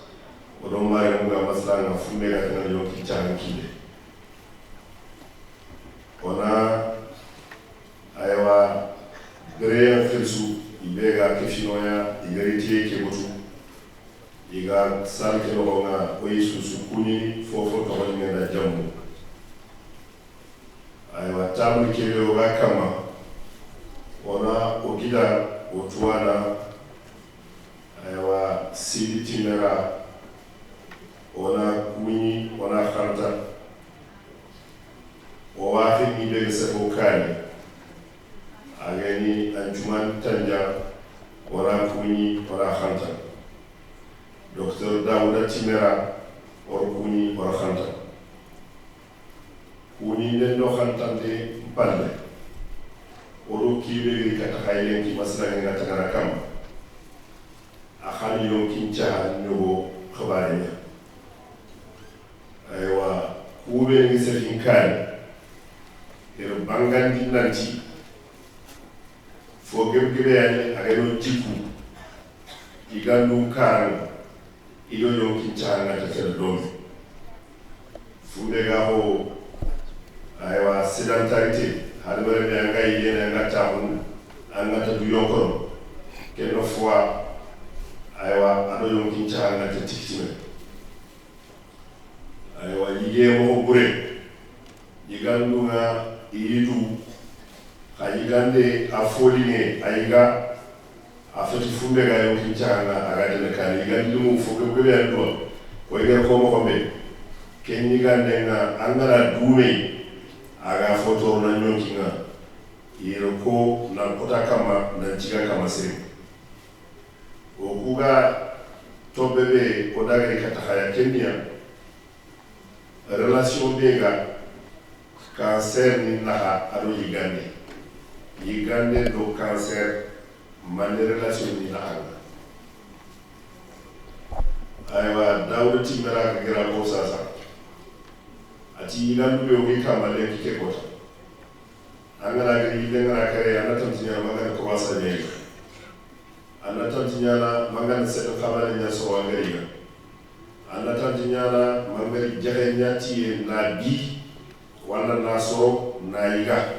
on a Marimouga Maslanga, Fumega Tanalion Kichankide. On a Aïwa, Gréen Felsou, Ibega Kefinoya, Igeritier Kebutu, Iga Salke Longa, Oyesusu Kuni, Fofo Kawalimenda Jammu. Aïwa Table Kebe Ogakama, on a Ogida, Otuana, Aïwa Sidi Timera, on a Kuni, on a Kharta, on a fait Ibega Sefokani. Agani Anjuman Tanja, Ora Kuni, Ora Khanta. Docteur Daouda Timera, Ora Kuni, Ora Khanta. Kuni Nendo Khantande Mpande. Oro Kibe Katakayen ki Maslang Natagarakam. Akhali Yon Kincha Nyogo Khabarenya. kuɓe ngi sefin kaani ero bangandi nanti fo gebgebeyani agano jikku igandum karanga ido yonkin cahangata tere domi funde ga ho aywa sédentarité haɗa waɗa anga yidene angatta hun angata du yonkono kenno fois aywa aɗo yonkin cahangata tiktime aywa yigemo ɓure yigandunga iyidu ha yigande a foline a yiga a foti fumbe ga yonkin cahanga agadene kane yigandi ɗumu fo geɓeɓe an ɗuwa ko yigar komokomɓe ken yigande nga angana duumey aga fotor na nyonki nga yero ko na kota kama na jiga kama siri o kuga to bebe ko dagari kata haya kenya relation bega cancer ni naha ado yigande do cancer mane relation ni naha aywa dawda timera ka gira ko sasa ati yigandu be wi kamale kike kota angara gari ngara kare anata tinya magana ko wasa ne anata tinya na magana se to kamale nya so wangari anata tinya na magari jahe nyati na bi wala na so na yiga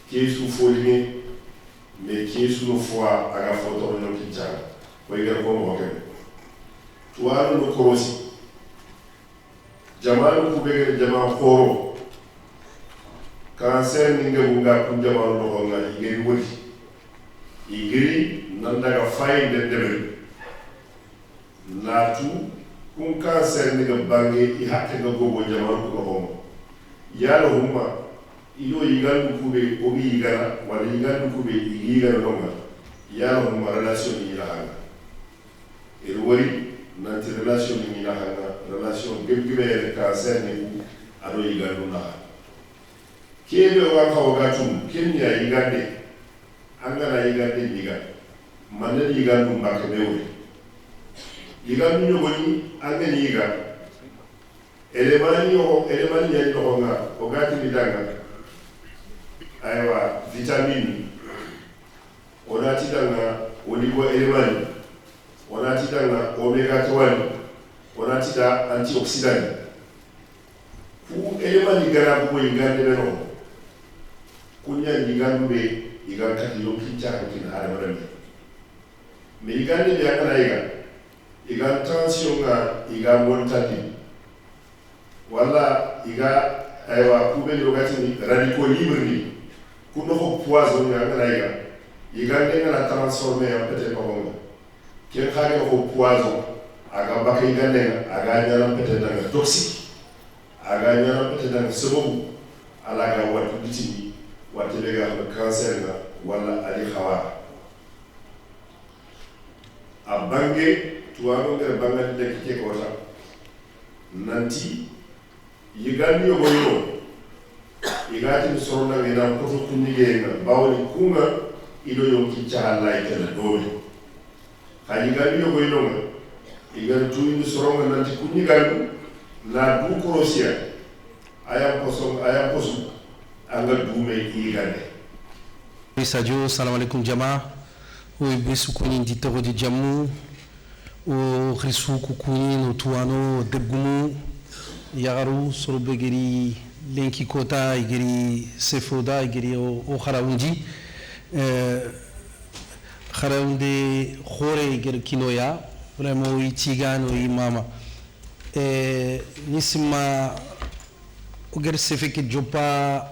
kesu folini me kesu no fois aga foto no kitcha ko yiga ko mo ke tuwaru no korosi jamanu kubegere jama khoro cancer ninge bunga kun jamanu no honga igeri wodi igeri nandaga fayde debel natu kun cancer ninge bange I hatte ga gogo jamanu ko honga yalo humma ido yigandu kube obi yigana wala yigandu kube yigana donga yalo humma relation ni lahanga wari nanti relation ni lahanga relation gebgebe cancer ni ado yigandu na kebe wa kawgatum kenya yigande angana yigande yiga manne yigandu mbake bewe yigandu nyogoni angani yiga elemani yani tohonga ogati midanga aywa vitamine onati danga oligo elemani onati danga omega 3 onati da antioxydant ku elemani gara ko yigande beno kunya yigandu be yigakati yokincha kin adamare me yigande be akana yiga tension ga yiga montadi wala iga aywa kubeli wakati ni radicaux libre ni kuno ko poison nga ngala igande ngala transformer en peut-être ko ken xage ko poison aga bakay gande aga nyala peut-être toxique aga nyala peut-être sababu ala ga watu bitini watu lega cancer nga wala ali khawa abange tuwano ngere bangati de kike ko ta nanti yigandi yogoyo igati misorona ngena koto kunigena bawli kunga ido yonki chahala itela dobe yigandi yogoyo igati tuini soronga nanti kunigandu na dukorosia ayam posu anga dume yigande Sadio, salam alaikum jama o besu kuni nditoro di jamu o risu kukuni no tuano degumu yagaru sorobegeri lenki kota igeri sefoda igeri o kharawundi kharawunde khore igeri kinoya vraiment itigano imama nisima ogeri sefeke jopa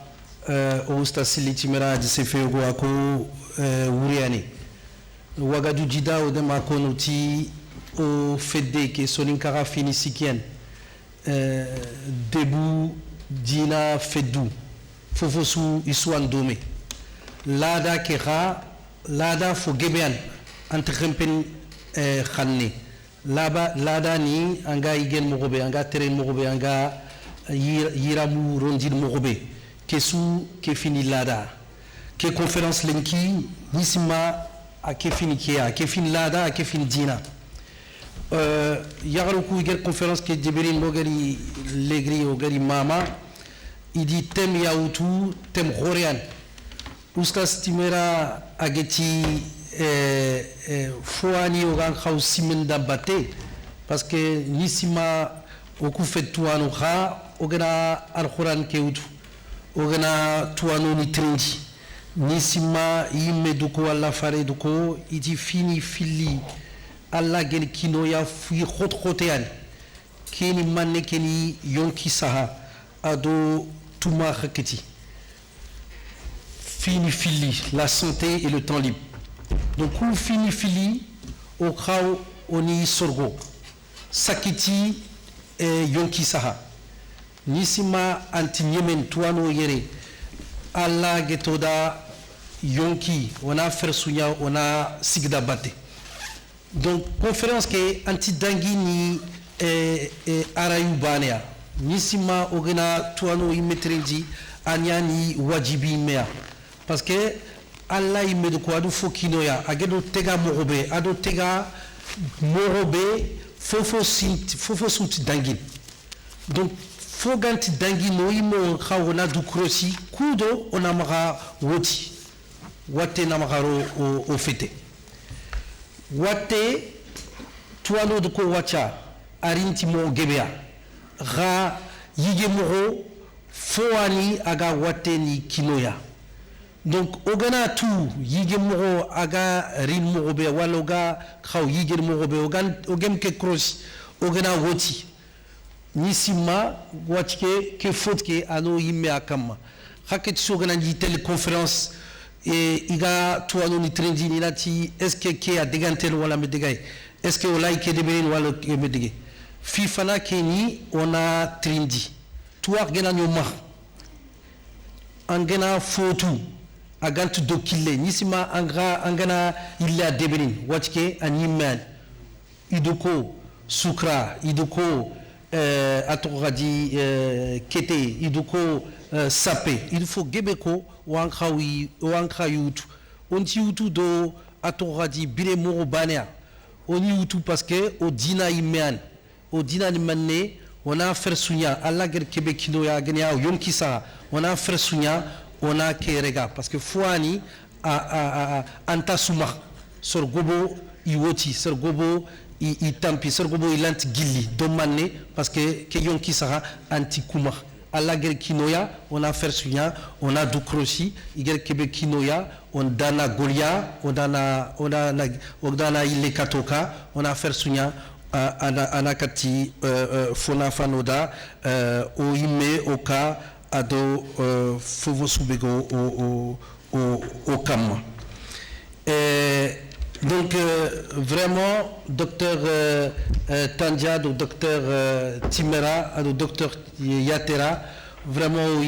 o ustasili mera di sefego ako wuriani wagadu jida o dema konuti o fedde ke soninkara finisikienne debu dina feddu fofosu isuan dome lada kera lada fo gebean antrempen khanne lada ni anga igen mogobe anga teren mogobe anga yiramu rondil mogobe kesu ke fini lada ke conférence lenki nisima a ke fini kia ke fini lada a ke fini dina yagaruku iger conférence ke jibirin mogari legri ogari mama idi tem yautu tem horean ustas timera ageti foani ogan khaw simen dabate parce que nisima oku fetuanu kha ogana alquran keutu ogana tuanu ni trendi nisima yimme duko alla fare duko iti fini fili alla gel kino ya fi khot khotean kini manne kini yonki saha ado tuma khaketi fini fili la santé et le temps libre donc ou fini fili au kraw oni sorgo sakiti yonki saha nisima anti yemen tuano yere alla getoda yonki ona fersunya ona sigda bate donc conférence ke anti dangi ni arayu banea nisima ogena tuano imetrenji anyani wajibi mea parce que alla imedu ko adu fokinoya agedo tega morobe ado tega morobe fofo suti dangi donc foganti dangi no imo khawona du krosi kudo onamara woti wate namagaro o fete wate tuano de ko wacha arinti mo gebea ra yige moro foani aga wate ni kinoya donc ogana tu yige moro aga rin moro be wala oga khaw yige moro be ogem ke cross ogana woti nisima watike ke fotke ano yimme akama haket sogana di téléconférence et iga tuano ni trendi ni lati est-ce que ke a degantel wala me degay est-ce que wala ke deben wala me degay fifana keni ona trendi tuar gena nyoma angena fotu agantu dokile nisima angana illa deben watike animal idoko sukra idoko atogadi kete iduko sape il faut gebeko wankha yutu onti yutu do atogadi bire moro bania oni yutu parce que o dina iman o dina manne ona fersunya alla ger kebekino ya genya yonki sa ona fersunya ona kerega parce que fuani anta suma sor gobo iwoti sor gobo i tampi sorgobo ilant gilli domane parce que yonki sara anti kuma alla ger kinoya on a fersunya on a du krosi iger kebe kinoya on dana golia on dana ile katoka on a fersunya ana kati fona fanoda o ime oka ado fovo subego o kam donc vraiment docteur Tandia, docteur Timera, docteur Yatera, vraiment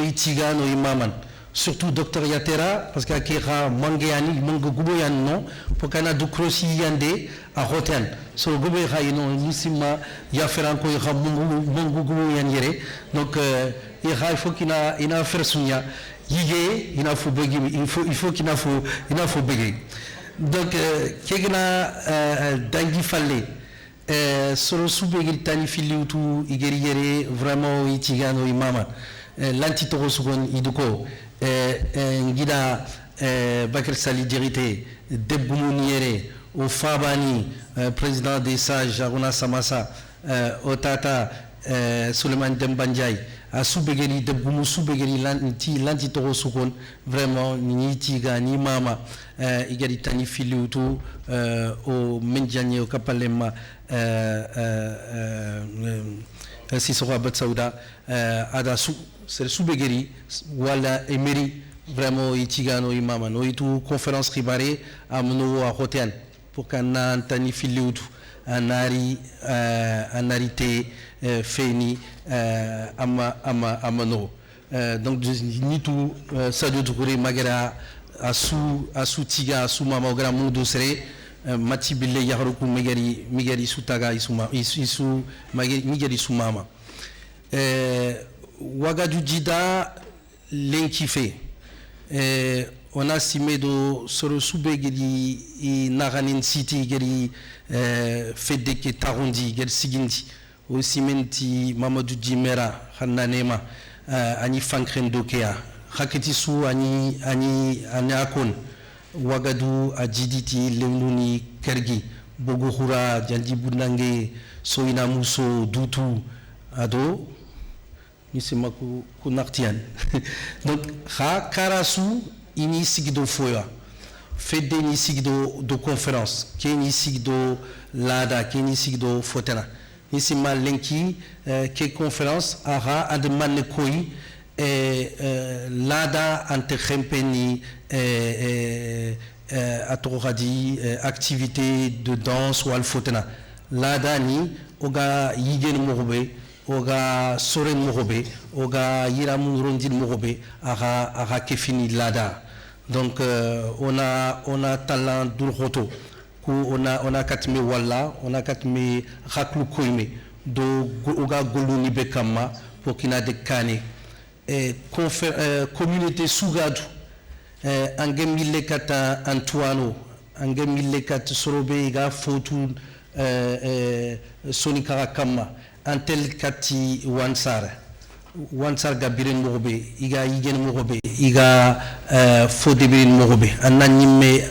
Itigan ou Imaman. Surtout docteur Yatera, parce qu'il y a Mangeani, Mangoguboyan, non, pour qu'il y ait du crossi yande à Roten. So Gobe Raino, Nissima, Yaferanko, Mangoguboyan yere. Donc il faut qu'il y ait une affaire sounia. Il faut qu'il faut béguer. Donc kegna dangi falle soro subegil tani filiutu igeri yere vraiment itigano imama lanti toro sugon iduko ngida Bakr Sali dirité debumuni yere o fabani président des sages Aruna Samassa otata Souleymane Dembanjay a subegeli debumu subegeli lanti toro sugon vraiment ni tiga ni mama igari tani filiutu o menjanye o kapalema si sera bat sauda ada subegeri wala emeri vraiment itigano imama no itu conférence ribare amno a hotel pour kana tani filiutu anari anarité feni amano donc ni tout ça de trouver magara asu tiga asu mama ogra mundo sere mati bille yahruku migari sutaga isu migari sumama wagadu jida lenkife on a simé do soro sube gedi i naganin city gedi fedde ke tarundi gedi sigindi o simenti Mamadou Djimera hananema ani fankren dokea haketi su ani akon wagadu ajiditi lemnuni kergi bogohura jandi bunange soina muso dutu ado nisema ku naktian donc ha karasu ini sigdo foya fedde ni sigdo do conférence keni sigdo lada keni sigdo fotena nisema lenki ke conférence ara adman koi lada ante khempeni atoradi activité de danse ou alfotena lada ni oga yigen mogobe oga soren mogobe oga yiramun rondil mogobe aga kefini lada donc on a talent durhoto ku on a katme walla on a katme raklu koyme do oga goluni bekama pokina de kane communauté sougadu angemille kata Antoine angemille kata sorobe ga fotu sonika kama antel kati wansar gabiren mogobe iga yigen mogobe iga fodebirin mogobe ananyime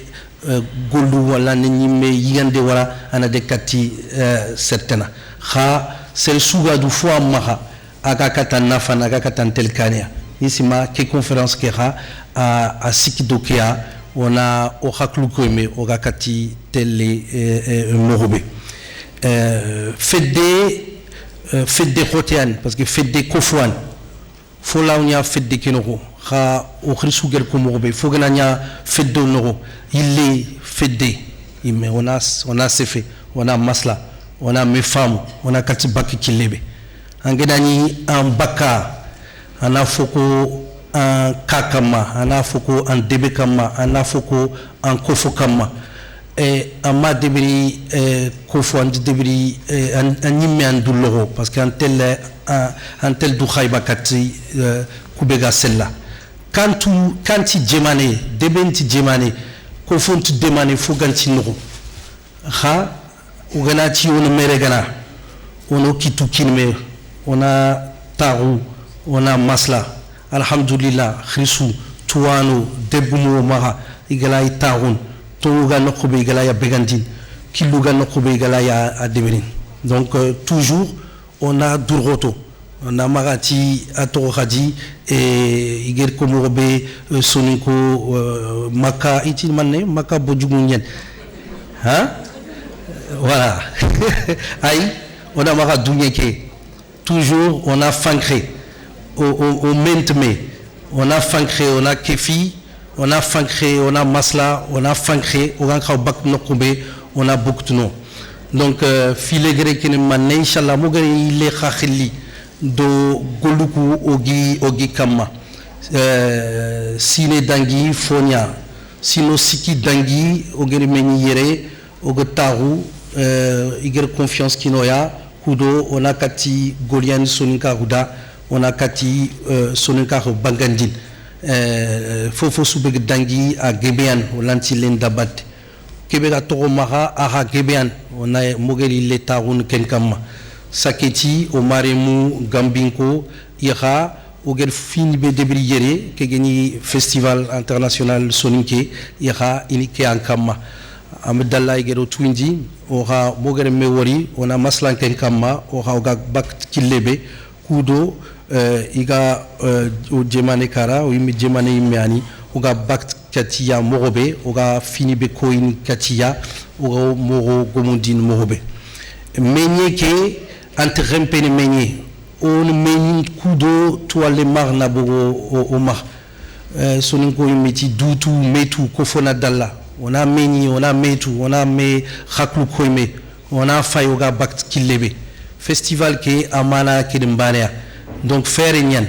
gollu wala nanyime yigande wala anade kati certaina kha sel sougadu fo amaha aga kata nafana aga kata antel kania isima ke conférence kera a sikidokea ona o haklu koyme oga kati tele mogobe fedde khotian parce que fedde kofwan fo lawnya fedde kinoko kha o khrisu gel ko mogobe fo gananya feddo noko ille fedde imme on a sefe on a masla on a mes femmes on a kati bakki kilebe angedani en baka ana foko en kakama ana foko en debekama ana foko en kofokama ama debri kofo and debri animé andullo parce qu'un tel du khayba kati kubega sella quand djemane debenti djemane kofo tu demane fo ganti no kha uganati on meregana on kitu kinme on a taru on a masla alhamdulillah khrisu tuano debumo maha igala itarun toga nokobe igala ya begandin kiluga nokobe igala ya adeberin donc toujours on a durroto on a marati atoradi et igel komorobe soniko maka itil manne maka bojugunyen hein voilà aïe on a mara dunyeke toujours on a fancré au mentme on a fancré on a kefi on a fancré on a masla on a fancré on a bak nokombe on a boktno donc filegre ken man inshallah mo gari le khakhili do goluku ogi kama sine dangi fonia sino siki dangi ogere meni yere ogotaru iger confiance kinoya kudo on a kati golian soninka ruda on a kati soninka bangandin fofo subeg dangi a gebean olanti lendabat kebega toromaha aha gebean on a mogeli letarun kenkama saketi o maremu gambinko ira ogel fini be debriere kegeni festival international soninke ira inike ankama amdalla igero twindi ora mogere mewori ona maslan kenkama ora oga bak kilebe kudo iga o jemane kara o imi jemane imiani oga bak katia morobe oga fini be koin katia oga moro gomundin morobe menye ke entre rempene menye on menye kudo toile marna bogo o mar soninko imiti dutu metu kofona dalla on a meni on a metu on a me khaklu koyme on a fayoga bak kilebe festival ke amana kidmbania donc faire nyan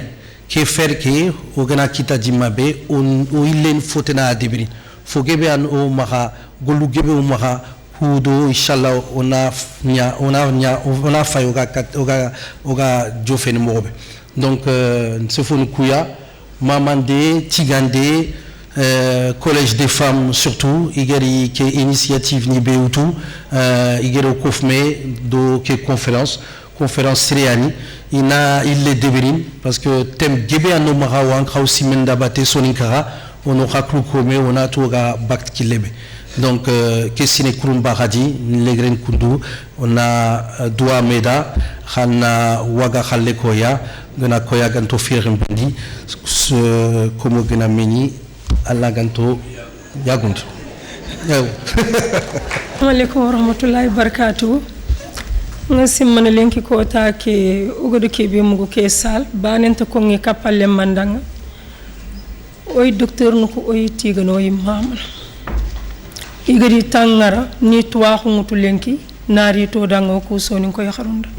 ke faire ke ogana kita dimabe on ilen fotena adibri fogebe an o maha golu gebe o maha kudo inshallah on a fayoga oga jofene mobe donc se fonu kuya mamande tigande collège des femmes surtout igari ke initiative ni beutu igero kofme do ke conférence siriani ina ille deberin parce que tem gebe ano maha wan khawsi menda bate soninkara ono khaklu kome ona toga bakt kilebe donc kesine kurumba khadi legren kundu ona dua meda khana waga khalle koya gana koya ganto firem bandi como gana meni alla ganto yaguntu alaikum warahmatullahi wabarakatuh ngasi man lenki ko ta ke ugodo ke be mugo ke sal banenta ko ngi kapalle mandanga oy docteur nuko oy tigano yi mamana igari tangara ni tuwa khumutu lenki nari to dango ko soni ko yakharunda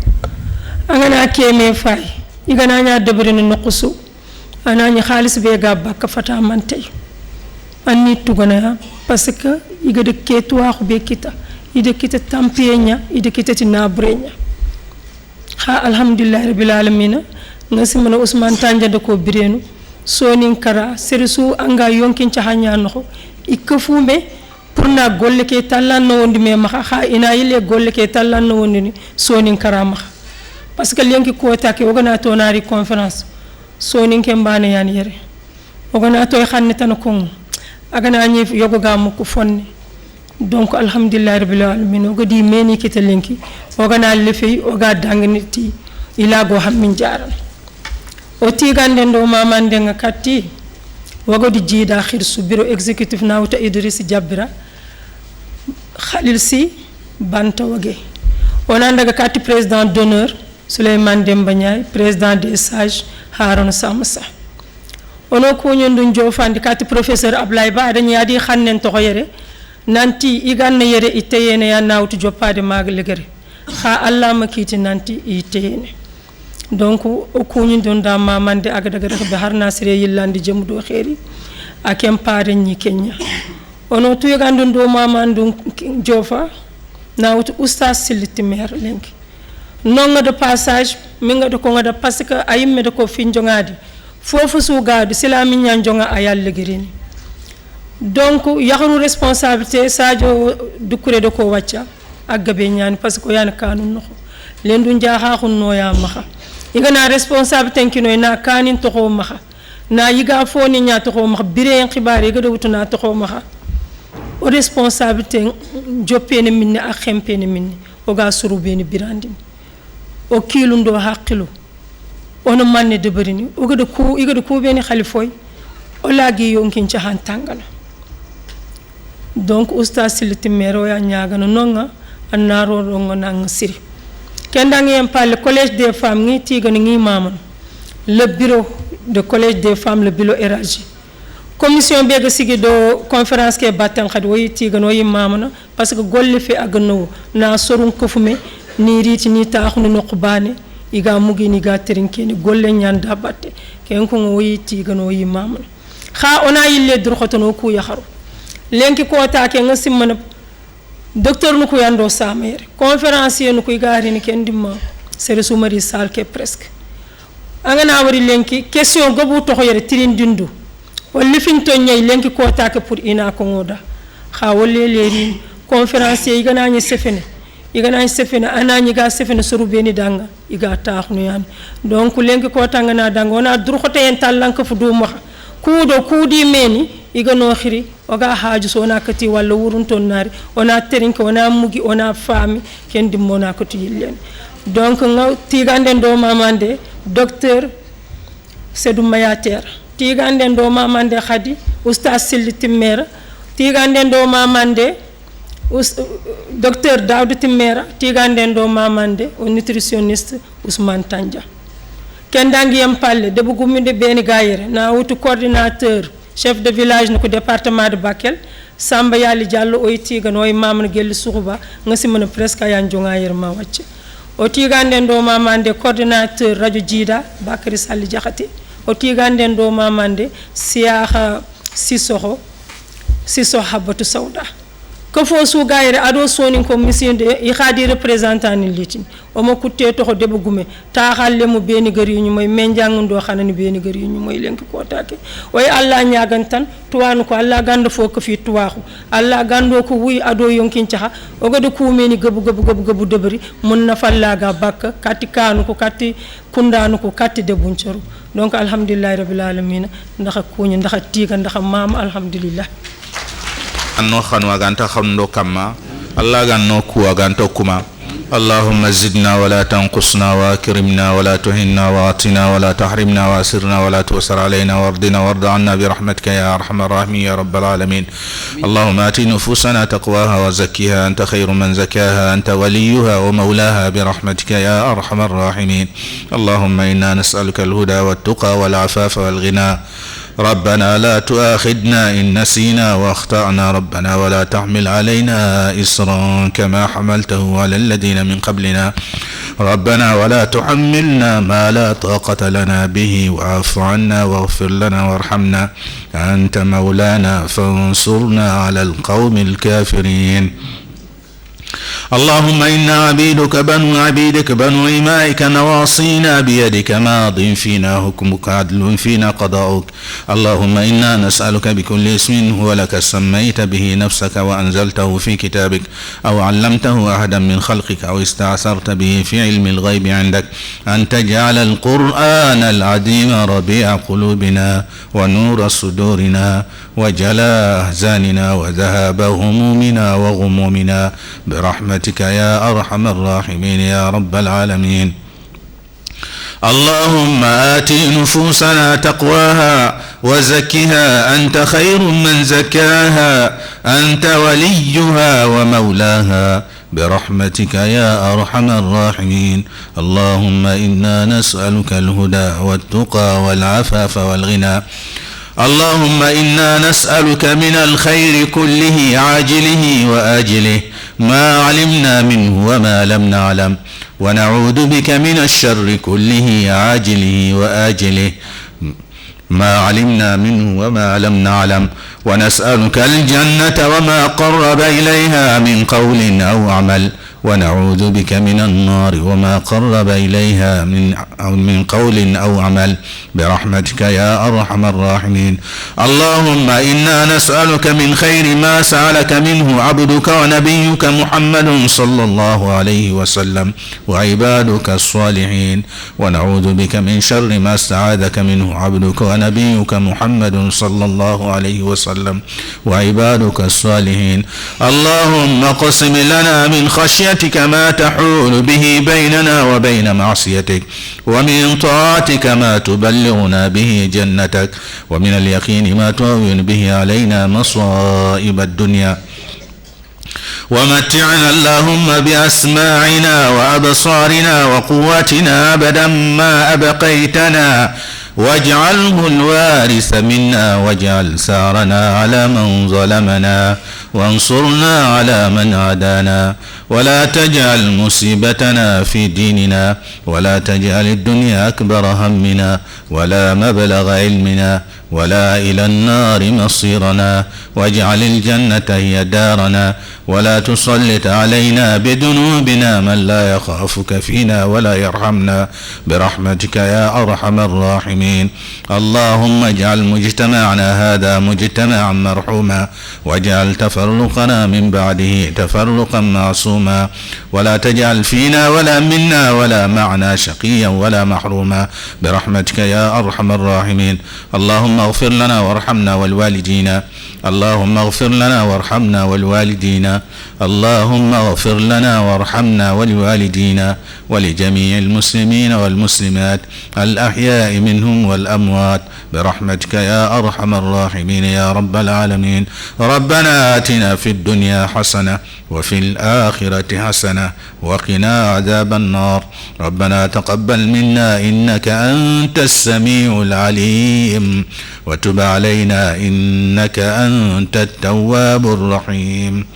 angana keme fay igana nya debre no nukusu anani khalis be ga bakka fata mantay anni tugana parce que igade ke tuwa khu be kita ide kita tampiyenya ide kita tinabrenya ha alhamdulillah rabbil alamin ngasi mana Ousmane Tanja de ko birenu sonin kara serisu anga yonkin ci hanya no ikafume pour na golle ke tallan no wondi me maxa ha ina yile golle ke tallan no wondi ni sonin kara maxa parce que lenki ko take ogana to nari conférence sonin ke mbane yan yere ogana to xanne tan ko agana ñi yogo gamu ko fonni donc alhamdulillah rabbil alamin o gadi meni kita lenki o gana lefi o ga dangniti ila go hammin jaram o tigande ndo mamande nga katti wagodi jida khirsu bureau exécutif nawta Idriss Jabira Khalil Si banta wage on andaga katti président d'honneur Souleymane Demba Ndiaye président des sages Harouna Samassa ono ko nyondu jofandi katti professeur Ablaye Ba dañi adi xannen to yere nanti iganna yere iteyene ya nawtu joppade maglegere ha Allah makiti nanti iteyene donc o kuñi don da mamande agadaga be harna sire yillandi jemudo khairi akem pare ñi Kenya ono tu yagandun do mamandu jofa nawtu oustaz siliti mer lenki nonga de passage minga de ko ngada parce que ayimme de ko finjongadi fofu su gaadu silami ñanjonga ayal legirini donc yakhru responsabilité sadio dukure de ko wacca aggabe ñani parce que yana kanun no lendu njaaha khunno ya maxa igana responsabilité kino na kanin to ko maxa na yiga foni nya to ko maxa bire xibaar yiga do wutuna to ko maxa o responsabilité joppene minni ak xempene minni o ga suru beni birandin o kilundo haqilu ono manne deberini o gade ko igade ko beni khalifoy o lagi yonkin ci han tangala donc oustaz siliti mero ya ñagano nonga annaro rongo nang siri kenda ngi parle collège des femmes ngi tigani ngi mamon le bureau de collège des femmes le bureau élargi commission bega sigi do conférence ke batan khad way tigano yi mamona parce que golle fi agno na sorun ko fume ni riti ni taxnu no qubane iga mugi ni ga terinkeni golle ñanda batte ken ko way tigano yi mamona kha ona yille dur khotono ku yakharu lenki ko taake nga simmana docteur nuko yando samere conférencier nuko igari ni kendima sere soumari salke presque angana wari lenki question gobu to yere tirin dindu walli finto nyay lenki ko taake pour ina ko ngoda kha wolle leri conférencier igana ni sefene anani ga sefene soru beni danga iga taxnu yan donc lenki ko tangana danga ona dur khote en tallanka fu du ma kudo kudi meni igano khiri oga haaju sona kati walla wurunton nari ona terinke ona mugi ona fami kendi mona kati yillen donc ngaw tigande do mamande docteur Sedou Mayater tigande do mamande khadi oustaz Silli Timmera tigande do mamande docteur Daoud Timmera tigande do mamande o nutritionniste Ousmane Tanja kendangi yam palle debu guminde beni gayere na wutu coordinateur chef de village no département de Bakel Samba Yali Diallo o tiga no mamna gel suuba ngasi mona presque yan jonga yerma wacce o tigande ndo mamande coordinateur radio Jida Bakary Sall Diakhaté o tigande ndo mamande Siaha Sisoho Habatu Sauda ko fo su gaire ado soni ko mission de i khadi représentant ni litin o mo kutte to ko debo gume ta halle mo beni gari ñu moy menjang ndo xanani beni gari ñu moy lenki ko take way alla ñagan tan tuwanu ko alla gando fo ko fi tuwaxu alla gando ko wuy ado yonkin caha o gado ku meni gebu debri mun na fallaga bakka katti kanu ko katti kundanu ko katti de buncaru donc alhamdulillah rabbil alamin ndax ko ñu ndax tiga ndax mam alhamdulillah anno khanu aganta khamdo kama Allah ganno ku aganto kuma اللهم زدنا ولا تنقصنا واكرمنا ولا تهنا واعطنا ولا تحرمنا واسرنا ولا تؤسر علينا وارضنا وارض عنا برحمتك يا ارحم الراحمين يا رب العالمين. اللهم آت نفوسنا تقواها وزكها انت خير من زكاها انت وليها ومولاها برحمتك يا ارحم الراحمين. اللهم انا نسألك الهدى والتقى والعفاف والغنى. ربنا لا تؤاخذنا إن نسينا واخطأنا ربنا ولا تحمل علينا إصرا كما حملته على الذين من قبلنا ربنا ولا تحملنا ما لا طاقة لنا به واعف عنا واغفر لنا وارحمنا أنت مولانا فانصرنا على القوم الكافرين. اللهم إنا عبيدك بنو عبيدك بنو إمائك نواصينا بيدك ماض فينا حكمك عدل فينا قضاؤك. اللهم إنا نسألك بكل اسم هو لك سميت به نفسك وأنزلته في كتابك أو علمته أحدا من خلقك أو استعثرت به في علم الغيب عندك أن تجعل القرآن العظيم ربيع قلوبنا ونور صدورنا وجلاء أحزاننا وذهاب همومنا وغمومنا برحمتك يا أرحم الراحمين يا رب العالمين. اللهم آت نفوسنا تقواها وزكها أنت خير من زكاها أنت وليها ومولاها برحمتك يا أرحم الراحمين. اللهم إنا نسألك الهدى والتقى والعفاف والغنى. اللهم إنا نسألك من الخير كله عاجله وآجله ما علمنا منه وما لم نعلم ونعوذ بك من الشر كله عاجله وآجله ما علمنا منه وما لم نعلم ونسألك الجنة وما قرب إليها من قول أو عمل ونعوذ بك من النار وما قرب إليها من قول أو عمل برحمتك يا أرحم الراحمين. اللهم إنا نسألك من خير ما سألك منه عبدك ونبيك محمد صلى الله عليه وسلم وعبادك الصالحين ونعوذ بك من شر ما استعاذك منه عبدك ونبيك محمد صلى الله عليه وسلم وعبادك الصالحين. اللهم اقسم لنا من خشيتك ما تحول به بيننا وبين معصيتك ومن طاعتك ما تبلغنا به جنتك ومن اليقين ما تهون به علينا مصائب الدنيا ومتعنا اللهم بأسماعنا وأبصارنا وقواتنا أبدا ما أبقيتنا واجعله الوارث منا واجعل ثارنا على من ظلمنا وانصرنا على من عادانا ولا تجعل مصيبتنا في ديننا ولا تجعل الدنيا أكبر همنا ولا مبلغ علمنا ولا إلى النار مصيرنا واجعل الجنة هي دارنا ولا تسلط علينا بذنوبنا من لا يخافك فينا ولا يرحمنا برحمتك يا أرحم الراحمين. اللهم اجعل مجتمعنا هذا مجتمعا مرحوما واجعل تفرقنا من بعده تفرقا معصوما ولا تجعل فينا ولا منا ولا معنا شقيا ولا محروما برحمتك يا أرحم الراحمين. اللهم اغفر لنا وارحمنا والوالدين. اللهم اغفر لنا وارحمنا والوالدين. اللهم اغفر لنا وارحمنا والوالدين ولجميع المسلمين والمسلمات الأحياء منهم والأموات برحمتك يا أرحم الراحمين يا رب العالمين. ربنا آتنا في الدنيا حسنة وفي الآخرة حسنة وقنا عذاب النار. ربنا تقبل منا إنك أنت السميع العليم وتب علينا إنك أنت التواب الرحيم.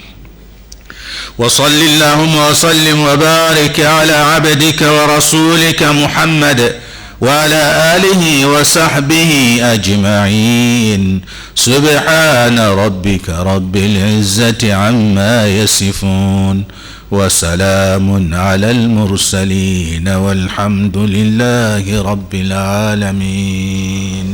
وصل اللهم وسلم وبارك على عبدك ورسولك محمد وعلى آله وصحبه أجمعين. سبحان ربك رب العزة عما يصفون وسلام على المرسلين والحمد لله رب العالمين.